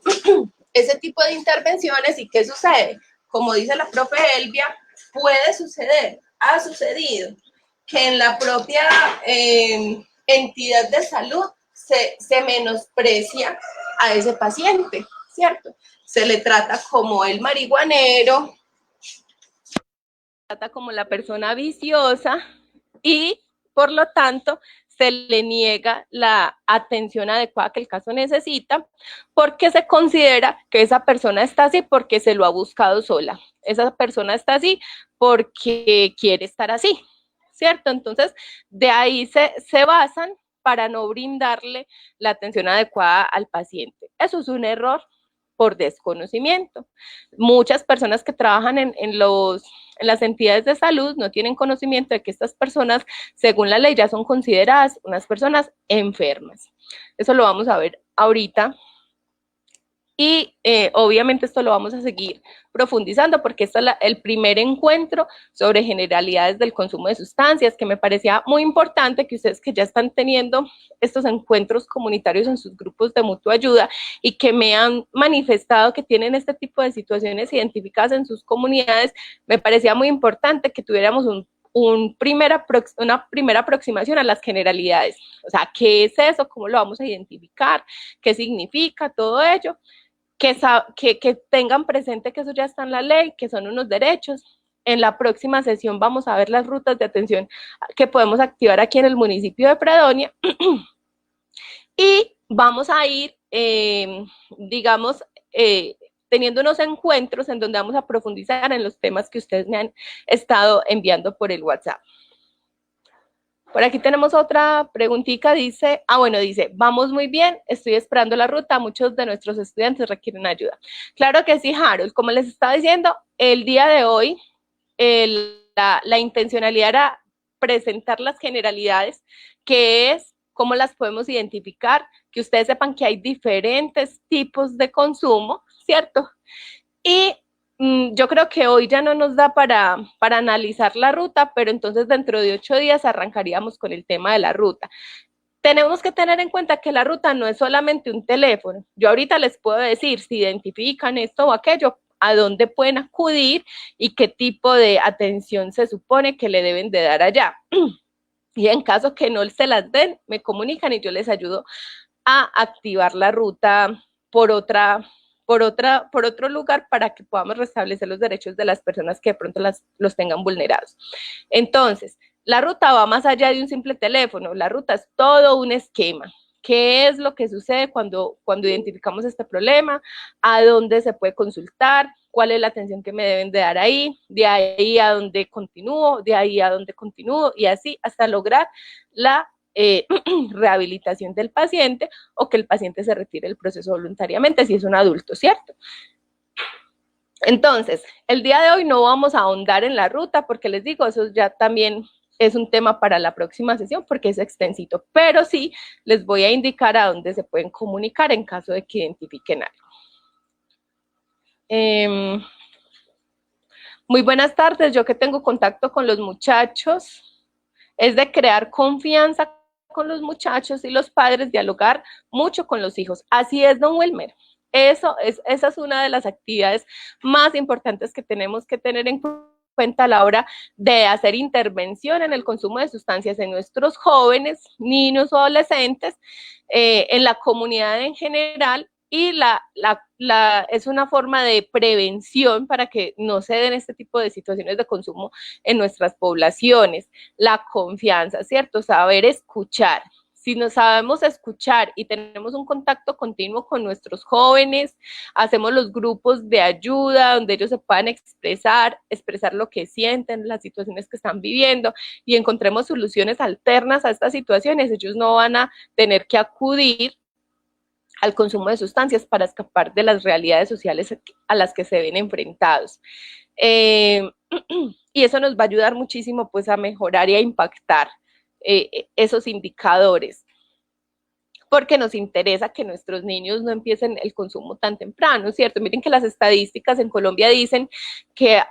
ese tipo de intervenciones. ¿Y qué sucede? Como dice la profe Elvia, puede suceder, ha sucedido, que en la propia entidad de salud se menosprecia a ese paciente, ¿cierto? Se le trata como el marihuanero, se trata como la persona viciosa y, por lo tanto, se le niega la atención adecuada que el caso necesita porque se considera que esa persona está así porque se lo ha buscado sola. Esa persona está así porque quiere estar así, ¿cierto? Entonces, de ahí se basan para no brindarle la atención adecuada al paciente. Eso es un error por desconocimiento. Muchas personas que trabajan en los las entidades de salud no tienen conocimiento de que estas personas, según la ley, ya son consideradas unas personas enfermas. Eso lo vamos a ver ahorita. Y obviamente esto lo vamos a seguir profundizando porque esto es el primer encuentro sobre generalidades del consumo de sustancias, que me parecía muy importante que ustedes que ya están teniendo estos encuentros comunitarios en sus grupos de mutua ayuda y que me han manifestado que tienen este tipo de situaciones identificadas en sus comunidades, me parecía muy importante que tuviéramos una primera aproximación a las generalidades. O sea, ¿qué es eso? ¿Cómo lo vamos a identificar? ¿Qué significa todo ello? Que tengan presente que eso ya está en la ley, que son unos derechos. En la próxima sesión vamos a ver las rutas de atención que podemos activar aquí en el municipio de Fredonia y vamos a ir, digamos, teniendo unos encuentros en donde vamos a profundizar en los temas que ustedes me han estado enviando por el WhatsApp. Por aquí tenemos otra preguntita, dice, dice, vamos muy bien, estoy esperando la ruta, muchos de nuestros estudiantes requieren ayuda. Claro que sí, Harold, como les estaba diciendo, el día de hoy la intencionalidad era presentar las generalidades, que es cómo las podemos identificar, que ustedes sepan que hay diferentes tipos de consumo, ¿cierto? Y yo creo que hoy ya no nos da para analizar la ruta, pero entonces dentro de 8 días arrancaríamos con el tema de la ruta. Tenemos que tener en cuenta que la ruta no es solamente un teléfono. Yo ahorita les puedo decir si identifican esto o aquello, a dónde pueden acudir y qué tipo de atención se supone que le deben de dar allá. Y en caso que no se las den, me comunican y yo les ayudo a activar la ruta por otro lugar para que podamos restablecer los derechos de las personas que de pronto los tengan vulnerados. Entonces, la ruta va más allá de un simple teléfono, la ruta es todo un esquema. ¿Qué es lo que sucede cuando identificamos este problema? ¿A dónde se puede consultar? ¿Cuál es la atención que me deben de dar ahí? De ahí a dónde continúo, de ahí a dónde continúo, y así hasta lograr la rehabilitación del paciente o que el paciente se retire del proceso voluntariamente si es un adulto, ¿cierto? Entonces, el día de hoy no vamos a ahondar en la ruta porque les digo, eso ya también es un tema para la próxima sesión porque es extensito, pero sí les voy a indicar a dónde se pueden comunicar en caso de que identifiquen algo. Muy buenas tardes, yo que tengo contacto con los muchachos, es de crear confianza con los muchachos y los padres, dialogar mucho con los hijos. Así es, don Wilmer. Esa es una de las actividades más importantes que tenemos que tener en cuenta a la hora de hacer intervención en el consumo de sustancias en nuestros jóvenes, niños o adolescentes, en la comunidad en general, y es una forma de prevención para que no se den este tipo de situaciones de consumo en nuestras poblaciones. La confianza, ¿cierto? Saber escuchar. Si nos sabemos escuchar y tenemos un contacto continuo con nuestros jóvenes, hacemos los grupos de ayuda donde ellos se puedan expresar lo que sienten, las situaciones que están viviendo y encontremos soluciones alternas a estas situaciones, ellos no van a tener que acudir al consumo de sustancias para escapar de las realidades sociales a las que se ven enfrentados. Y eso nos va a ayudar muchísimo pues a mejorar y a impactar esos indicadores, porque nos interesa que nuestros niños no empiecen el consumo tan temprano, ¿cierto? Miren que las estadísticas en Colombia dicen que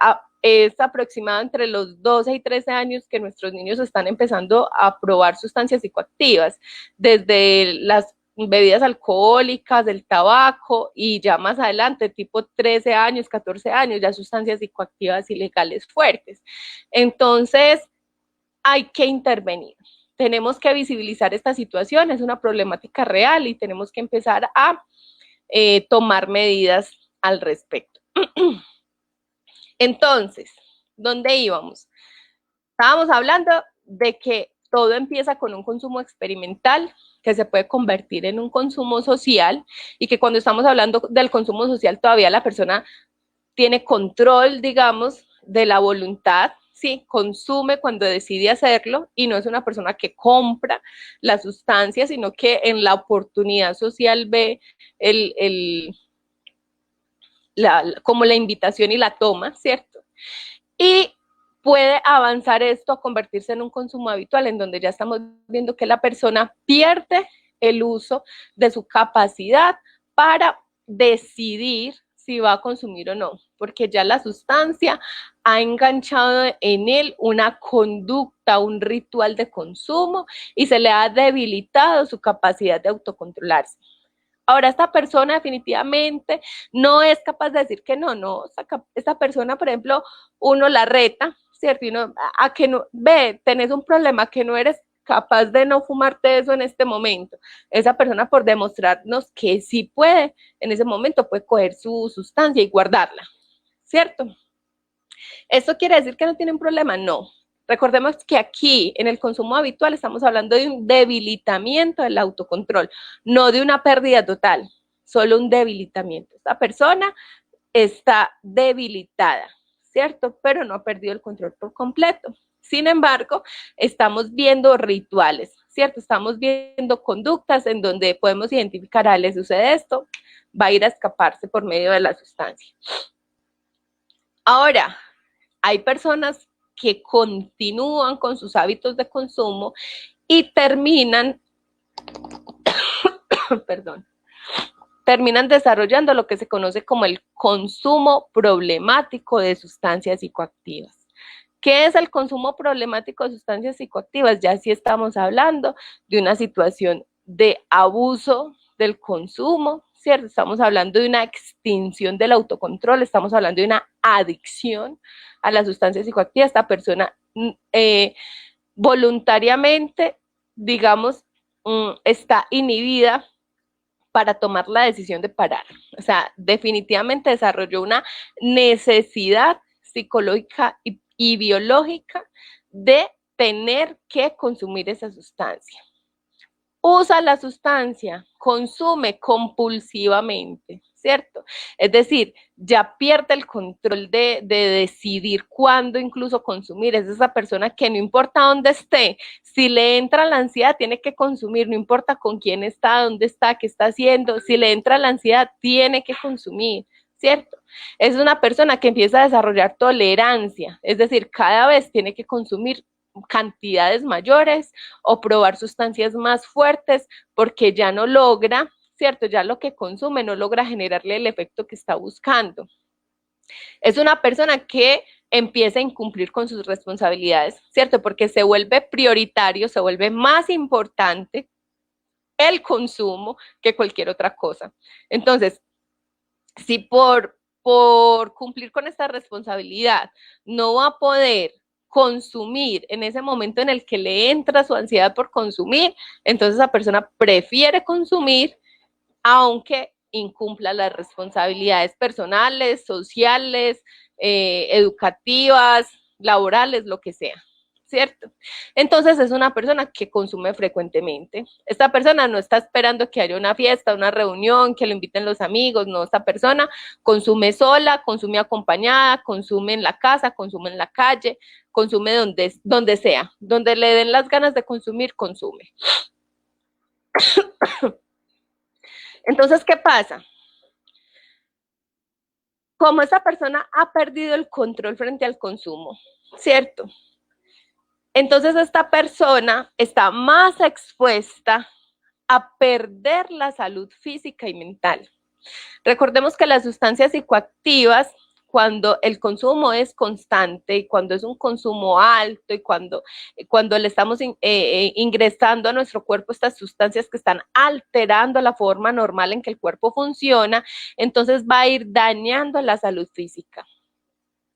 es aproximado entre los 12 y 13 años que nuestros niños están empezando a probar sustancias psicoactivas, desde las bebidas alcohólicas, del tabaco, y ya más adelante, tipo 13 años, 14 años, ya sustancias psicoactivas ilegales fuertes. Entonces, hay que intervenir. Tenemos que visibilizar esta situación, es una problemática real y tenemos que empezar a tomar medidas al respecto. Entonces, ¿dónde íbamos? Estábamos hablando de que todo empieza con un consumo experimental que se puede convertir en un consumo social y que cuando estamos hablando del consumo social todavía la persona tiene control, digamos, de la voluntad, ¿sí? Consume cuando decide hacerlo y no es una persona que compra la sustancia, sino que en la oportunidad social ve como la invitación y la toma, ¿cierto? y puede avanzar esto a convertirse en un consumo habitual, en donde ya estamos viendo que la persona pierde el uso de su capacidad para decidir si va a consumir o no, porque ya la sustancia ha enganchado en él una conducta, un ritual de consumo y se le ha debilitado su capacidad de autocontrolarse. Ahora, esta persona definitivamente no es capaz de decir que no, esta persona, por ejemplo, uno la reta, ¿cierto? Y uno, a que no, ve, tenés un problema, que no eres capaz de no fumarte eso en este momento. Esa persona, por demostrarnos que sí puede, en ese momento puede coger su sustancia y guardarla, ¿cierto? ¿Esto quiere decir que no tiene un problema? No. Recordemos que aquí, en el consumo habitual, estamos hablando de un debilitamiento del autocontrol, no de una pérdida total, solo un debilitamiento. Esta persona está debilitada, ¿cierto? Pero no ha perdido el control por completo. Sin embargo, estamos viendo rituales, ¿cierto? Estamos viendo conductas en donde podemos identificar, le sucede esto, va a ir a escaparse por medio de la sustancia. Ahora, hay personas que continúan con sus hábitos de consumo y terminan desarrollando lo que se conoce como el consumo problemático de sustancias psicoactivas. ¿Qué es el consumo problemático de sustancias psicoactivas? Ya sí estamos hablando de una situación de abuso del consumo, ¿cierto? Estamos hablando de una extinción del autocontrol, estamos hablando de una adicción a las sustancias psicoactivas. Esta persona voluntariamente, digamos, está inhibida para tomar la decisión de parar. O sea, definitivamente desarrolló una necesidad psicológica y biológica de tener que consumir esa sustancia. Usa la sustancia, consume compulsivamente, ¿cierto? Es decir, ya pierde el control de decidir cuándo incluso consumir. Es esa persona que no importa dónde esté, si le entra la ansiedad, tiene que consumir, no importa con quién está, dónde está, qué está haciendo, si le entra la ansiedad, tiene que consumir, ¿cierto? Es una persona que empieza a desarrollar tolerancia, es decir, cada vez tiene que consumir cantidades mayores o probar sustancias más fuertes porque ya no logra, ¿cierto? Ya lo que consume no logra generarle el efecto que está buscando. Es una persona que empieza a incumplir con sus responsabilidades, ¿cierto? Porque se vuelve prioritario, se vuelve más importante el consumo que cualquier otra cosa. Entonces, si por cumplir con esta responsabilidad no va a poder consumir en ese momento en el que le entra su ansiedad por consumir, entonces esa persona prefiere consumir aunque incumpla las responsabilidades personales, sociales, educativas, laborales, lo que sea, ¿cierto? Entonces es una persona que consume frecuentemente. Esta persona no está esperando que haya una fiesta, una reunión, que lo inviten los amigos, no, esta persona consume sola, consume acompañada, consume en la casa, consume en la calle, consume donde sea, donde le den las ganas de consumir, consume. Entonces, ¿qué pasa? Como esta persona ha perdido el control frente al consumo, ¿cierto? Entonces esta persona está más expuesta a perder la salud física y mental. Recordemos que las sustancias psicoactivas, cuando el consumo es constante y cuando es un consumo alto y cuando le estamos ingresando a nuestro cuerpo estas sustancias que están alterando la forma normal en que el cuerpo funciona, entonces va a ir dañando la salud física.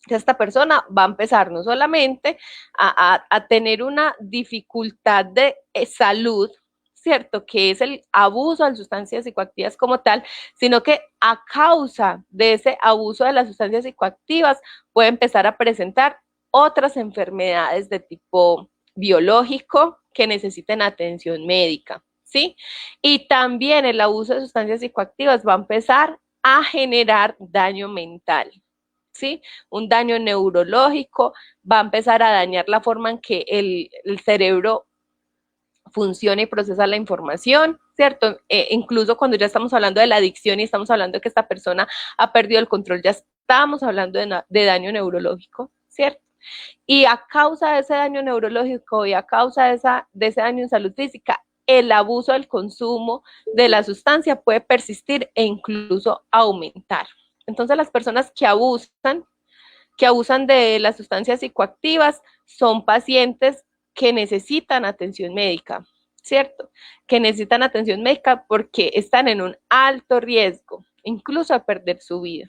Esta persona va a empezar no solamente a tener una dificultad de salud, ¿cierto? Que es el abuso de sustancias psicoactivas como tal, sino que a causa de ese abuso de las sustancias psicoactivas puede empezar a presentar otras enfermedades de tipo biológico que necesiten atención médica, ¿sí? Y también el abuso de sustancias psicoactivas va a empezar a generar daño mental, ¿sí? Un daño neurológico, va a empezar a dañar la forma en que el cerebro funciona y procesa la información, ¿cierto? Incluso cuando ya estamos hablando de la adicción y estamos hablando de que esta persona ha perdido el control, ya estamos hablando de daño neurológico, ¿cierto? Y a causa de ese daño neurológico y a causa de ese daño en salud física, el abuso del consumo de la sustancia puede persistir e incluso aumentar. Entonces las personas que abusan de las sustancias psicoactivas son pacientes que necesitan atención médica, ¿cierto? Que necesitan atención médica porque están en un alto riesgo, incluso a perder su vida.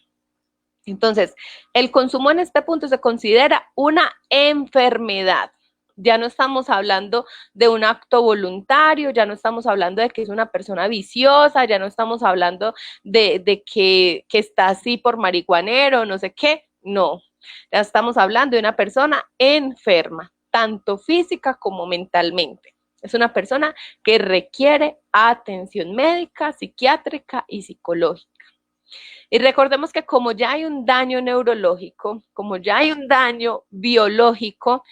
Entonces, el consumo en este punto se considera una enfermedad. Ya no estamos hablando de un acto voluntario, ya no estamos hablando de que es una persona viciosa, ya no estamos hablando de que está así por marihuanero, no sé qué, no. Ya estamos hablando de una persona enferma, tanto física como mentalmente. Es una persona que requiere atención médica, psiquiátrica y psicológica. Y recordemos que como ya hay un daño neurológico, como ya hay un daño biológico,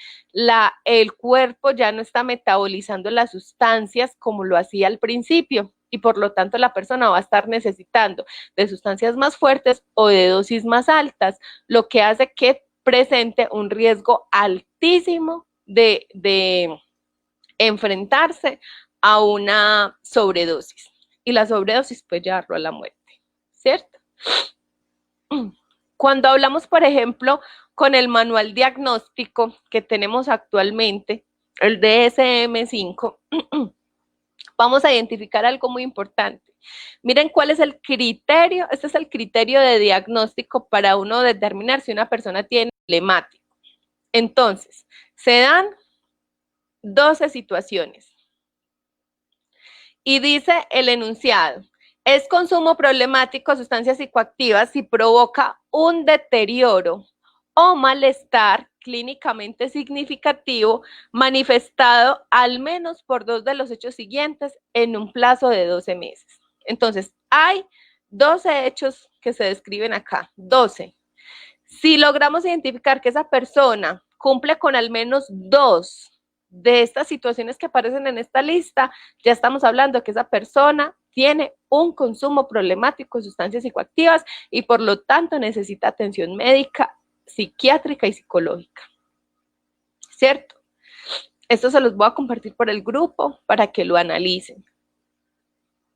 el cuerpo ya no está metabolizando las sustancias como lo hacía al principio y por lo tanto la persona va a estar necesitando de sustancias más fuertes o de dosis más altas, lo que hace que presente un riesgo altísimo de enfrentarse a una sobredosis. Y la sobredosis puede llevarlo a la muerte, ¿cierto? Cuando hablamos, por ejemplo, con el manual diagnóstico que tenemos actualmente, el DSM-5, vamos a identificar algo muy importante. Miren cuál es el criterio, este es el criterio de diagnóstico para uno determinar si una persona tiene problemático. Entonces, se dan 12 situaciones. Y dice el enunciado, es consumo problemático de sustancias psicoactivas si provoca un deterioro o malestar clínicamente significativo manifestado al menos por 2 de los hechos siguientes en un plazo de 12 meses. Entonces, hay 12 hechos que se describen acá, 12. Si logramos identificar que esa persona cumple con al menos 2 de estas situaciones que aparecen en esta lista, ya estamos hablando de que esa persona tiene un consumo problemático de sustancias psicoactivas y por lo tanto necesita atención médica, psiquiátrica y psicológica. ¿Cierto? Esto se los voy a compartir por el grupo para que lo analicen.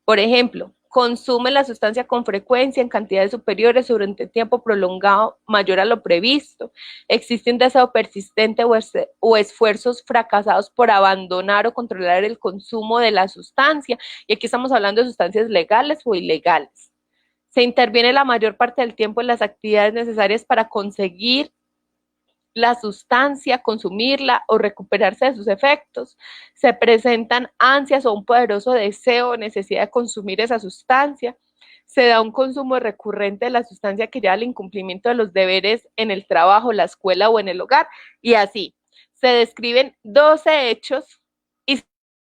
Por ejemplo, consume la sustancia con frecuencia en cantidades superiores durante un tiempo prolongado mayor a lo previsto. Existe un deseo persistente o esfuerzos fracasados por abandonar o controlar el consumo de la sustancia. Y aquí estamos hablando de sustancias legales o ilegales. Se interviene la mayor parte del tiempo en las actividades necesarias para conseguir la sustancia, consumirla o recuperarse de sus efectos. Se presentan ansias o un poderoso deseo o necesidad de consumir esa sustancia. Se da un consumo recurrente de la sustancia que lleva al incumplimiento de los deberes en el trabajo, la escuela o en el hogar. Y así, se describen 12 hechos y si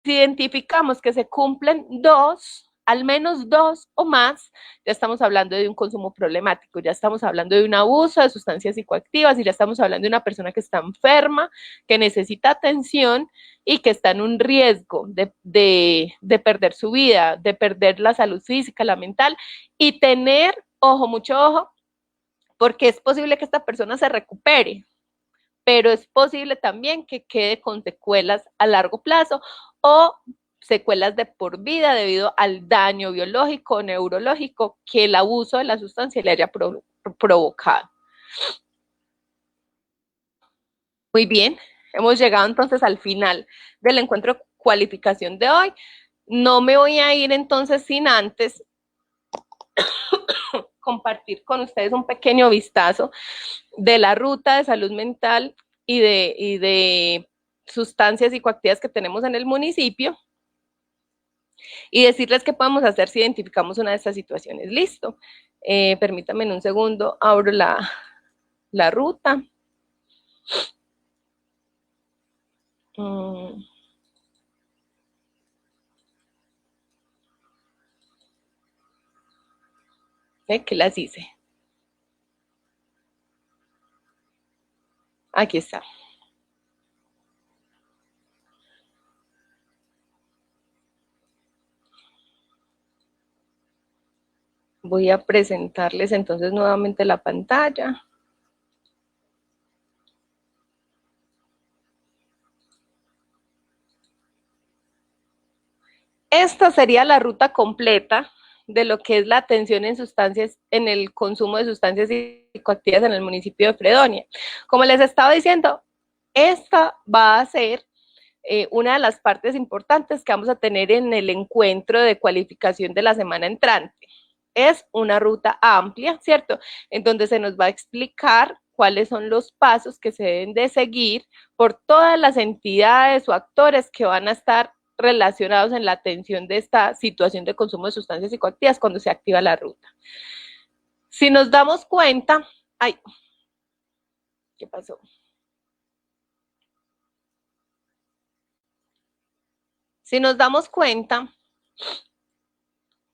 identificamos que se cumplen 2, al menos 2 o más, ya estamos hablando de un consumo problemático, ya estamos hablando de un abuso de sustancias psicoactivas y ya estamos hablando de una persona que está enferma, que necesita atención y que está en un riesgo de perder su vida, de perder la salud física, la mental y tener, ojo, mucho ojo, porque es posible que esta persona se recupere, pero es posible también que quede con secuelas a largo plazo o secuelas de por vida debido al daño biológico, neurológico que el abuso de la sustancia le haya provocado. Muy bien, hemos llegado entonces al final del encuentro cualificación de hoy. No me voy a ir entonces sin antes compartir con ustedes un pequeño vistazo de la ruta de salud mental y de sustancias psicoactivas que tenemos en el municipio y decirles qué podemos hacer si identificamos una de estas situaciones. Listo. Permítanme un segundo, abro la ruta. ¿Qué las hice? Aquí está. Voy a presentarles entonces nuevamente la pantalla. Esta sería la ruta completa de lo que es la atención en sustancias, en el consumo de sustancias psicoactivas en el municipio de Fredonia. Como les estaba diciendo, esta va a ser una de las partes importantes que vamos a tener en el encuentro de cualificación de la semana entrante. Es una ruta amplia, ¿cierto? En donde se nos va a explicar cuáles son los pasos que se deben de seguir por todas las entidades o actores que van a estar relacionados en la atención de esta situación de consumo de sustancias psicoactivas cuando se activa la ruta. Si nos damos cuenta, ay, ¿qué pasó? Si nos damos cuenta,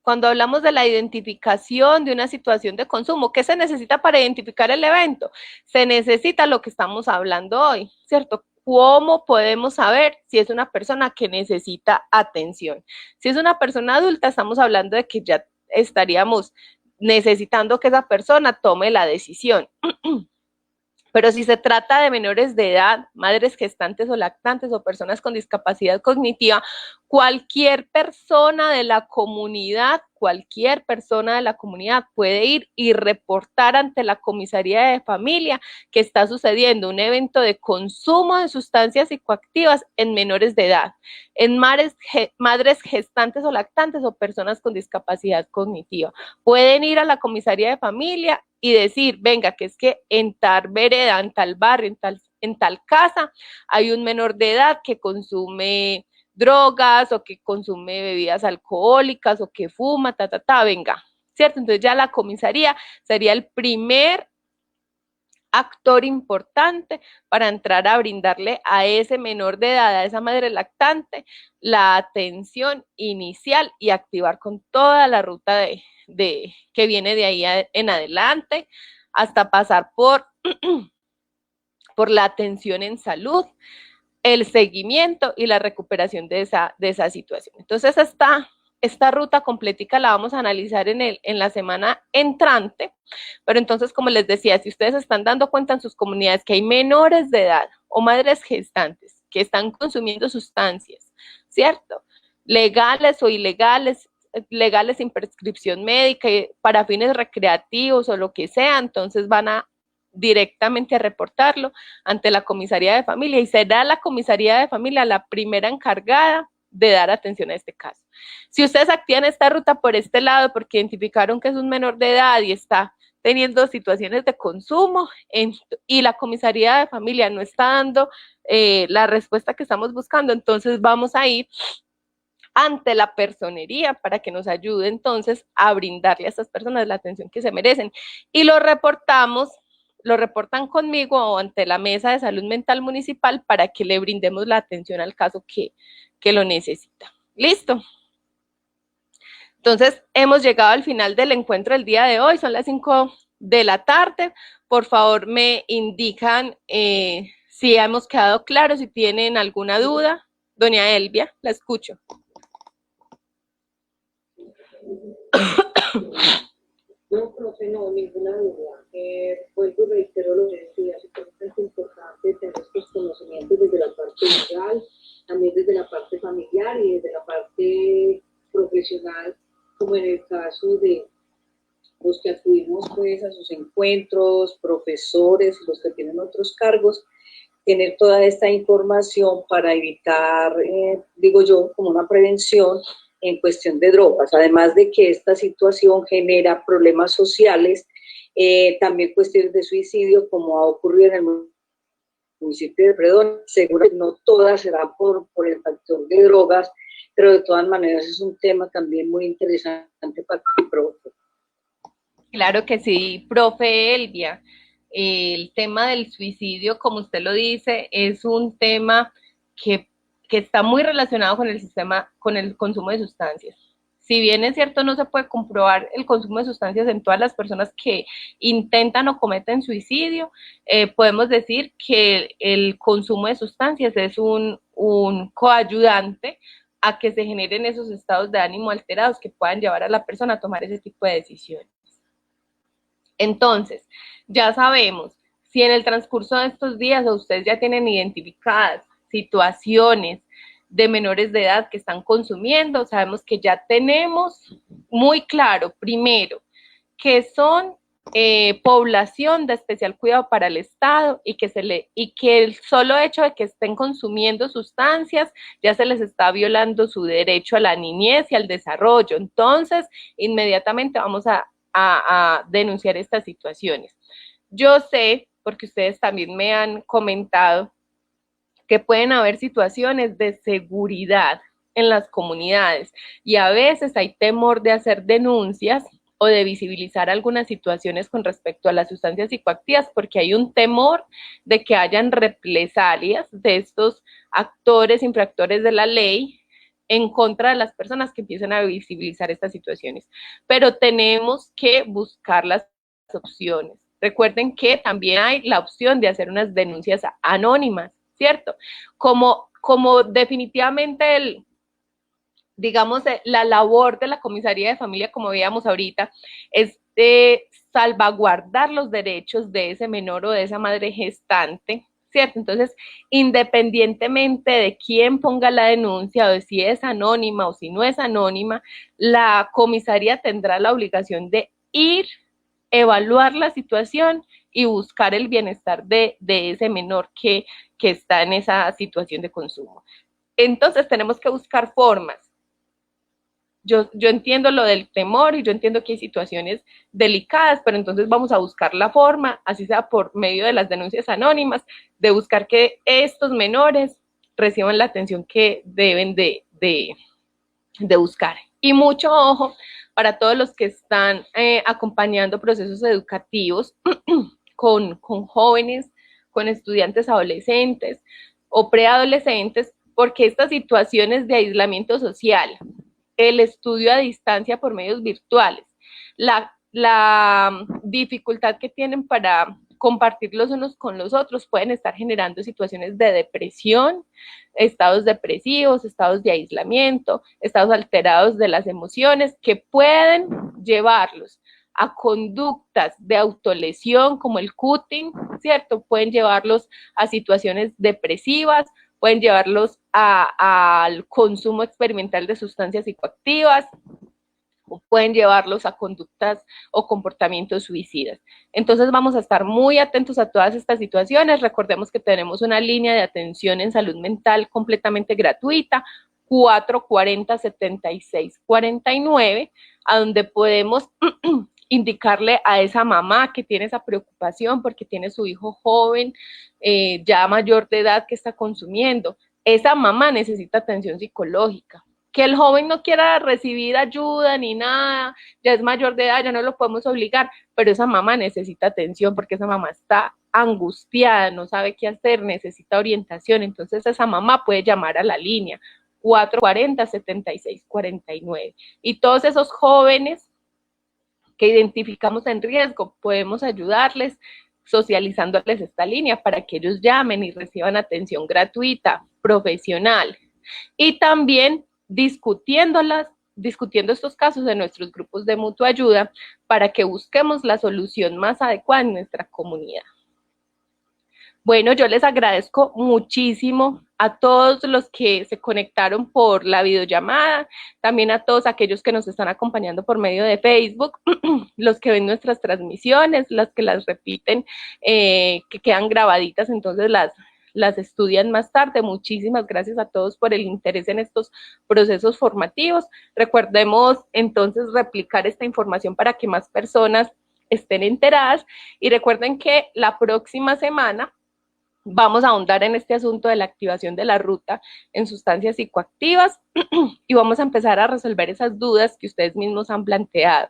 cuando hablamos de la identificación de una situación de consumo, ¿qué se necesita para identificar el evento? Se necesita lo que estamos hablando hoy, ¿cierto? ¿Cómo podemos saber si es una persona que necesita atención? Si es una persona adulta, estamos hablando de que ya estaríamos necesitando que esa persona tome la decisión. Pero si se trata de menores de edad, madres gestantes o lactantes o personas con discapacidad cognitiva, cualquier persona de la comunidad puede ir y reportar ante la comisaría de familia que está sucediendo un evento de consumo de sustancias psicoactivas en menores de edad, en madres gestantes o lactantes o personas con discapacidad cognitiva. Pueden ir a la comisaría de familia y decir, venga, que es que en tal vereda, en tal barrio, en tal casa, hay un menor de edad que consume drogas o que consume bebidas alcohólicas o que fuma, venga, ¿cierto? Entonces ya la comisaría sería el primer actor importante para entrar a brindarle a ese menor de edad, a esa madre lactante, la atención inicial y activar con toda la ruta que viene de ahí en adelante hasta pasar por la atención en salud, el seguimiento y la recuperación de esa situación. Entonces, esta ruta completica la vamos a analizar en la semana entrante, pero entonces, como les decía, si ustedes están dando cuenta en sus comunidades que hay menores de edad o madres gestantes que están consumiendo sustancias, ¿cierto? Legales o ilegales, legales sin prescripción médica, para fines recreativos o lo que sea, entonces van a directamente a reportarlo ante la comisaría de familia y será la comisaría de familia la primera encargada de dar atención a este caso. Si ustedes activan esta ruta por este lado porque identificaron que es un menor de edad y está teniendo situaciones de consumo y la comisaría de familia no está dando la respuesta que estamos buscando, entonces vamos a ir ante la personería para que nos ayude entonces a brindarle a estas personas la atención que se merecen. Y lo reportan conmigo o ante la mesa de salud mental municipal para que le brindemos la atención al caso que lo necesita. ¿Listo? Entonces, hemos llegado al final del encuentro del día de hoy, son las 5 de la tarde. Por favor, me indican si hemos quedado claros, si tienen alguna duda. Doña Elvia, la escucho. No, profe, no, ninguna duda. Vuelvo y reitero lo que decía, es importante tener estos conocimientos desde la parte legal, también desde la parte familiar y desde la parte profesional, como en el caso de los que acudimos pues a sus encuentros, profesores, los que tienen otros cargos, tener toda esta información para evitar, digo yo, como una prevención en cuestión de drogas, además de que esta situación genera problemas sociales, también cuestiones de suicidio, como ha ocurrido en el municipio de Fredonia. Seguro que no todas serán por el factor de drogas, pero de todas maneras es un tema también muy interesante para el profe. Claro que sí, profe Elvia. El tema del suicidio, como usted lo dice, es un tema que está muy relacionado con el sistema, con el consumo de sustancias. Si bien es cierto, no se puede comprobar el consumo de sustancias en todas las personas que intentan o cometen suicidio, podemos decir que el consumo de sustancias es un coayudante a que se generen esos estados de ánimo alterados que puedan llevar a la persona a tomar ese tipo de decisiones. Entonces, ya sabemos, si en el transcurso de estos días ustedes ya tienen identificadas situaciones de menores de edad que están consumiendo. Sabemos que ya tenemos muy claro, primero, que son población de especial cuidado para el Estado y que el solo hecho de que estén consumiendo sustancias ya se les está violando su derecho a la niñez y al desarrollo. Entonces, inmediatamente vamos a denunciar estas situaciones. Yo sé, porque ustedes también me han comentado, que pueden haber situaciones de seguridad en las comunidades y a veces hay temor de hacer denuncias o de visibilizar algunas situaciones con respecto a las sustancias psicoactivas porque hay un temor de que hayan represalias de estos actores, infractores de la ley en contra de las personas que empiezan a visibilizar estas situaciones. Pero tenemos que buscar las opciones. Recuerden que también hay la opción de hacer unas denuncias anónimas, ¿cierto? Como definitivamente digamos, la labor de la comisaría de familia, como veíamos ahorita, es de salvaguardar los derechos de ese menor o de esa madre gestante, ¿cierto? Entonces, independientemente de quién ponga la denuncia o de si es anónima o si no es anónima, la comisaría tendrá la obligación de ir, evaluar la situación y buscar el bienestar de ese menor que está en esa situación de consumo. Entonces, tenemos que buscar formas. Yo entiendo lo del temor y yo entiendo que hay situaciones delicadas, pero entonces vamos a buscar la forma, así sea por medio de las denuncias anónimas, de buscar que estos menores reciban la atención que deben de buscar. Y mucho ojo para todos los que están acompañando procesos educativos con jóvenes, con estudiantes adolescentes o preadolescentes, porque estas situaciones de aislamiento social, el estudio a distancia por medios virtuales, la dificultad que tienen para compartir los unos con los otros, pueden estar generando situaciones de depresión, estados depresivos, estados de aislamiento, estados alterados de las emociones que pueden llevarlos a conductas de autolesión como el cutting, ¿cierto? Pueden llevarlos a situaciones depresivas, pueden llevarlos al consumo experimental de sustancias psicoactivas, o pueden llevarlos a conductas o comportamientos suicidas. Entonces vamos a estar muy atentos a todas estas situaciones. Recordemos que tenemos una línea de atención en salud mental completamente gratuita, 440-7649, a donde podemos indicarle a esa mamá que tiene esa preocupación porque tiene su hijo joven, ya mayor de edad que está consumiendo. Esa mamá necesita atención psicológica. Que el joven no quiera recibir ayuda ni nada, ya es mayor de edad, ya no lo podemos obligar, pero esa mamá necesita atención porque esa mamá está angustiada, no sabe qué hacer, necesita orientación. Entonces esa mamá puede llamar a la línea 440-7649. Y todos esos jóvenes que identificamos en riesgo, podemos ayudarles socializándoles esta línea para que ellos llamen y reciban atención gratuita, profesional. Y también discutiendo estos casos en nuestros grupos de mutua ayuda para que busquemos la solución más adecuada en nuestra comunidad. Bueno, yo les agradezco muchísimo a todos los que se conectaron por la videollamada, también a todos aquellos que nos están acompañando por medio de Facebook, los que ven nuestras transmisiones, las que las repiten, que quedan grabaditas, entonces las estudian más tarde. Muchísimas gracias a todos por el interés en estos procesos formativos. Recordemos entonces replicar esta información para que más personas estén enteradas y recuerden que la próxima semana vamos a ahondar en este asunto de la activación de la ruta en sustancias psicoactivas y vamos a empezar a resolver esas dudas que ustedes mismos han planteado.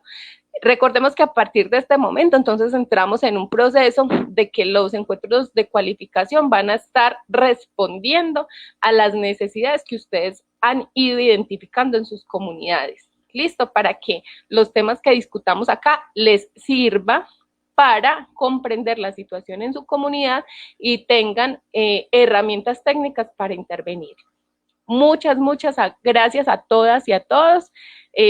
Recordemos que a partir de este momento, entonces, entramos en un proceso de que los encuentros de cualificación van a estar respondiendo a las necesidades que ustedes han ido identificando en sus comunidades. ¿Listo? Para que los temas que discutamos acá les sirva para comprender la situación en su comunidad y tengan herramientas técnicas para intervenir. Muchas gracias a todas y a todos.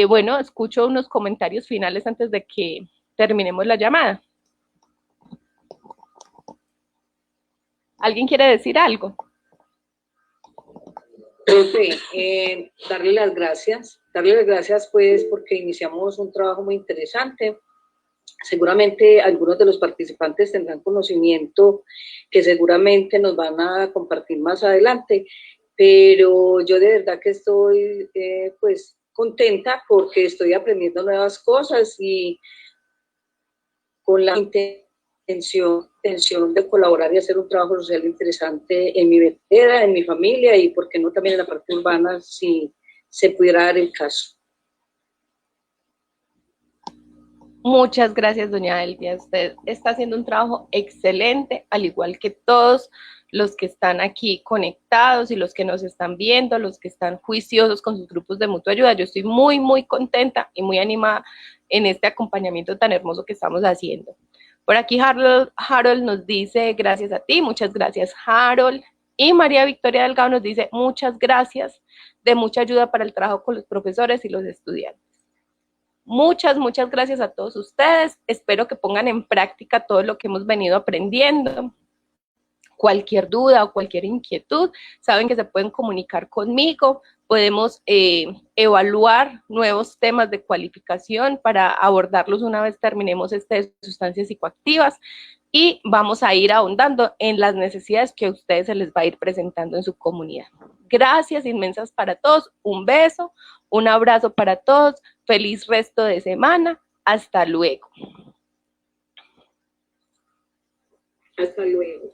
Bueno, escucho unos comentarios finales antes de que terminemos la llamada. ¿Alguien quiere decir algo? Profe, darle las gracias pues porque iniciamos un trabajo muy interesante. Seguramente algunos de los participantes tendrán conocimiento que seguramente nos van a compartir más adelante, pero yo de verdad que estoy pues contenta porque estoy aprendiendo nuevas cosas y con la intención de colaborar y hacer un trabajo social interesante en mi vereda, en mi familia y por qué no también en la parte urbana si se pudiera dar el caso. Muchas gracias, doña Elvia. Usted está haciendo un trabajo excelente, al igual que todos los que están aquí conectados y los que nos están viendo, los que están juiciosos con sus grupos de mutua ayuda. Yo estoy muy, muy contenta y muy animada en este acompañamiento tan hermoso que estamos haciendo. Por aquí Harold nos dice, gracias a ti, muchas gracias, Harold. Y María Victoria Delgado nos dice, muchas gracias, de mucha ayuda para el trabajo con los profesores y los estudiantes. Muchas, muchas gracias a todos ustedes. Espero que pongan en práctica todo lo que hemos venido aprendiendo. Cualquier duda o cualquier inquietud, saben que se pueden comunicar conmigo. Podemos evaluar nuevos temas de cualificación para abordarlos una vez terminemos este de sustancias psicoactivas y vamos a ir ahondando en las necesidades que a ustedes se les va a ir presentando en su comunidad. Gracias inmensas para todos. Un beso, un abrazo para todos. Feliz resto de semana. Hasta luego. Hasta luego.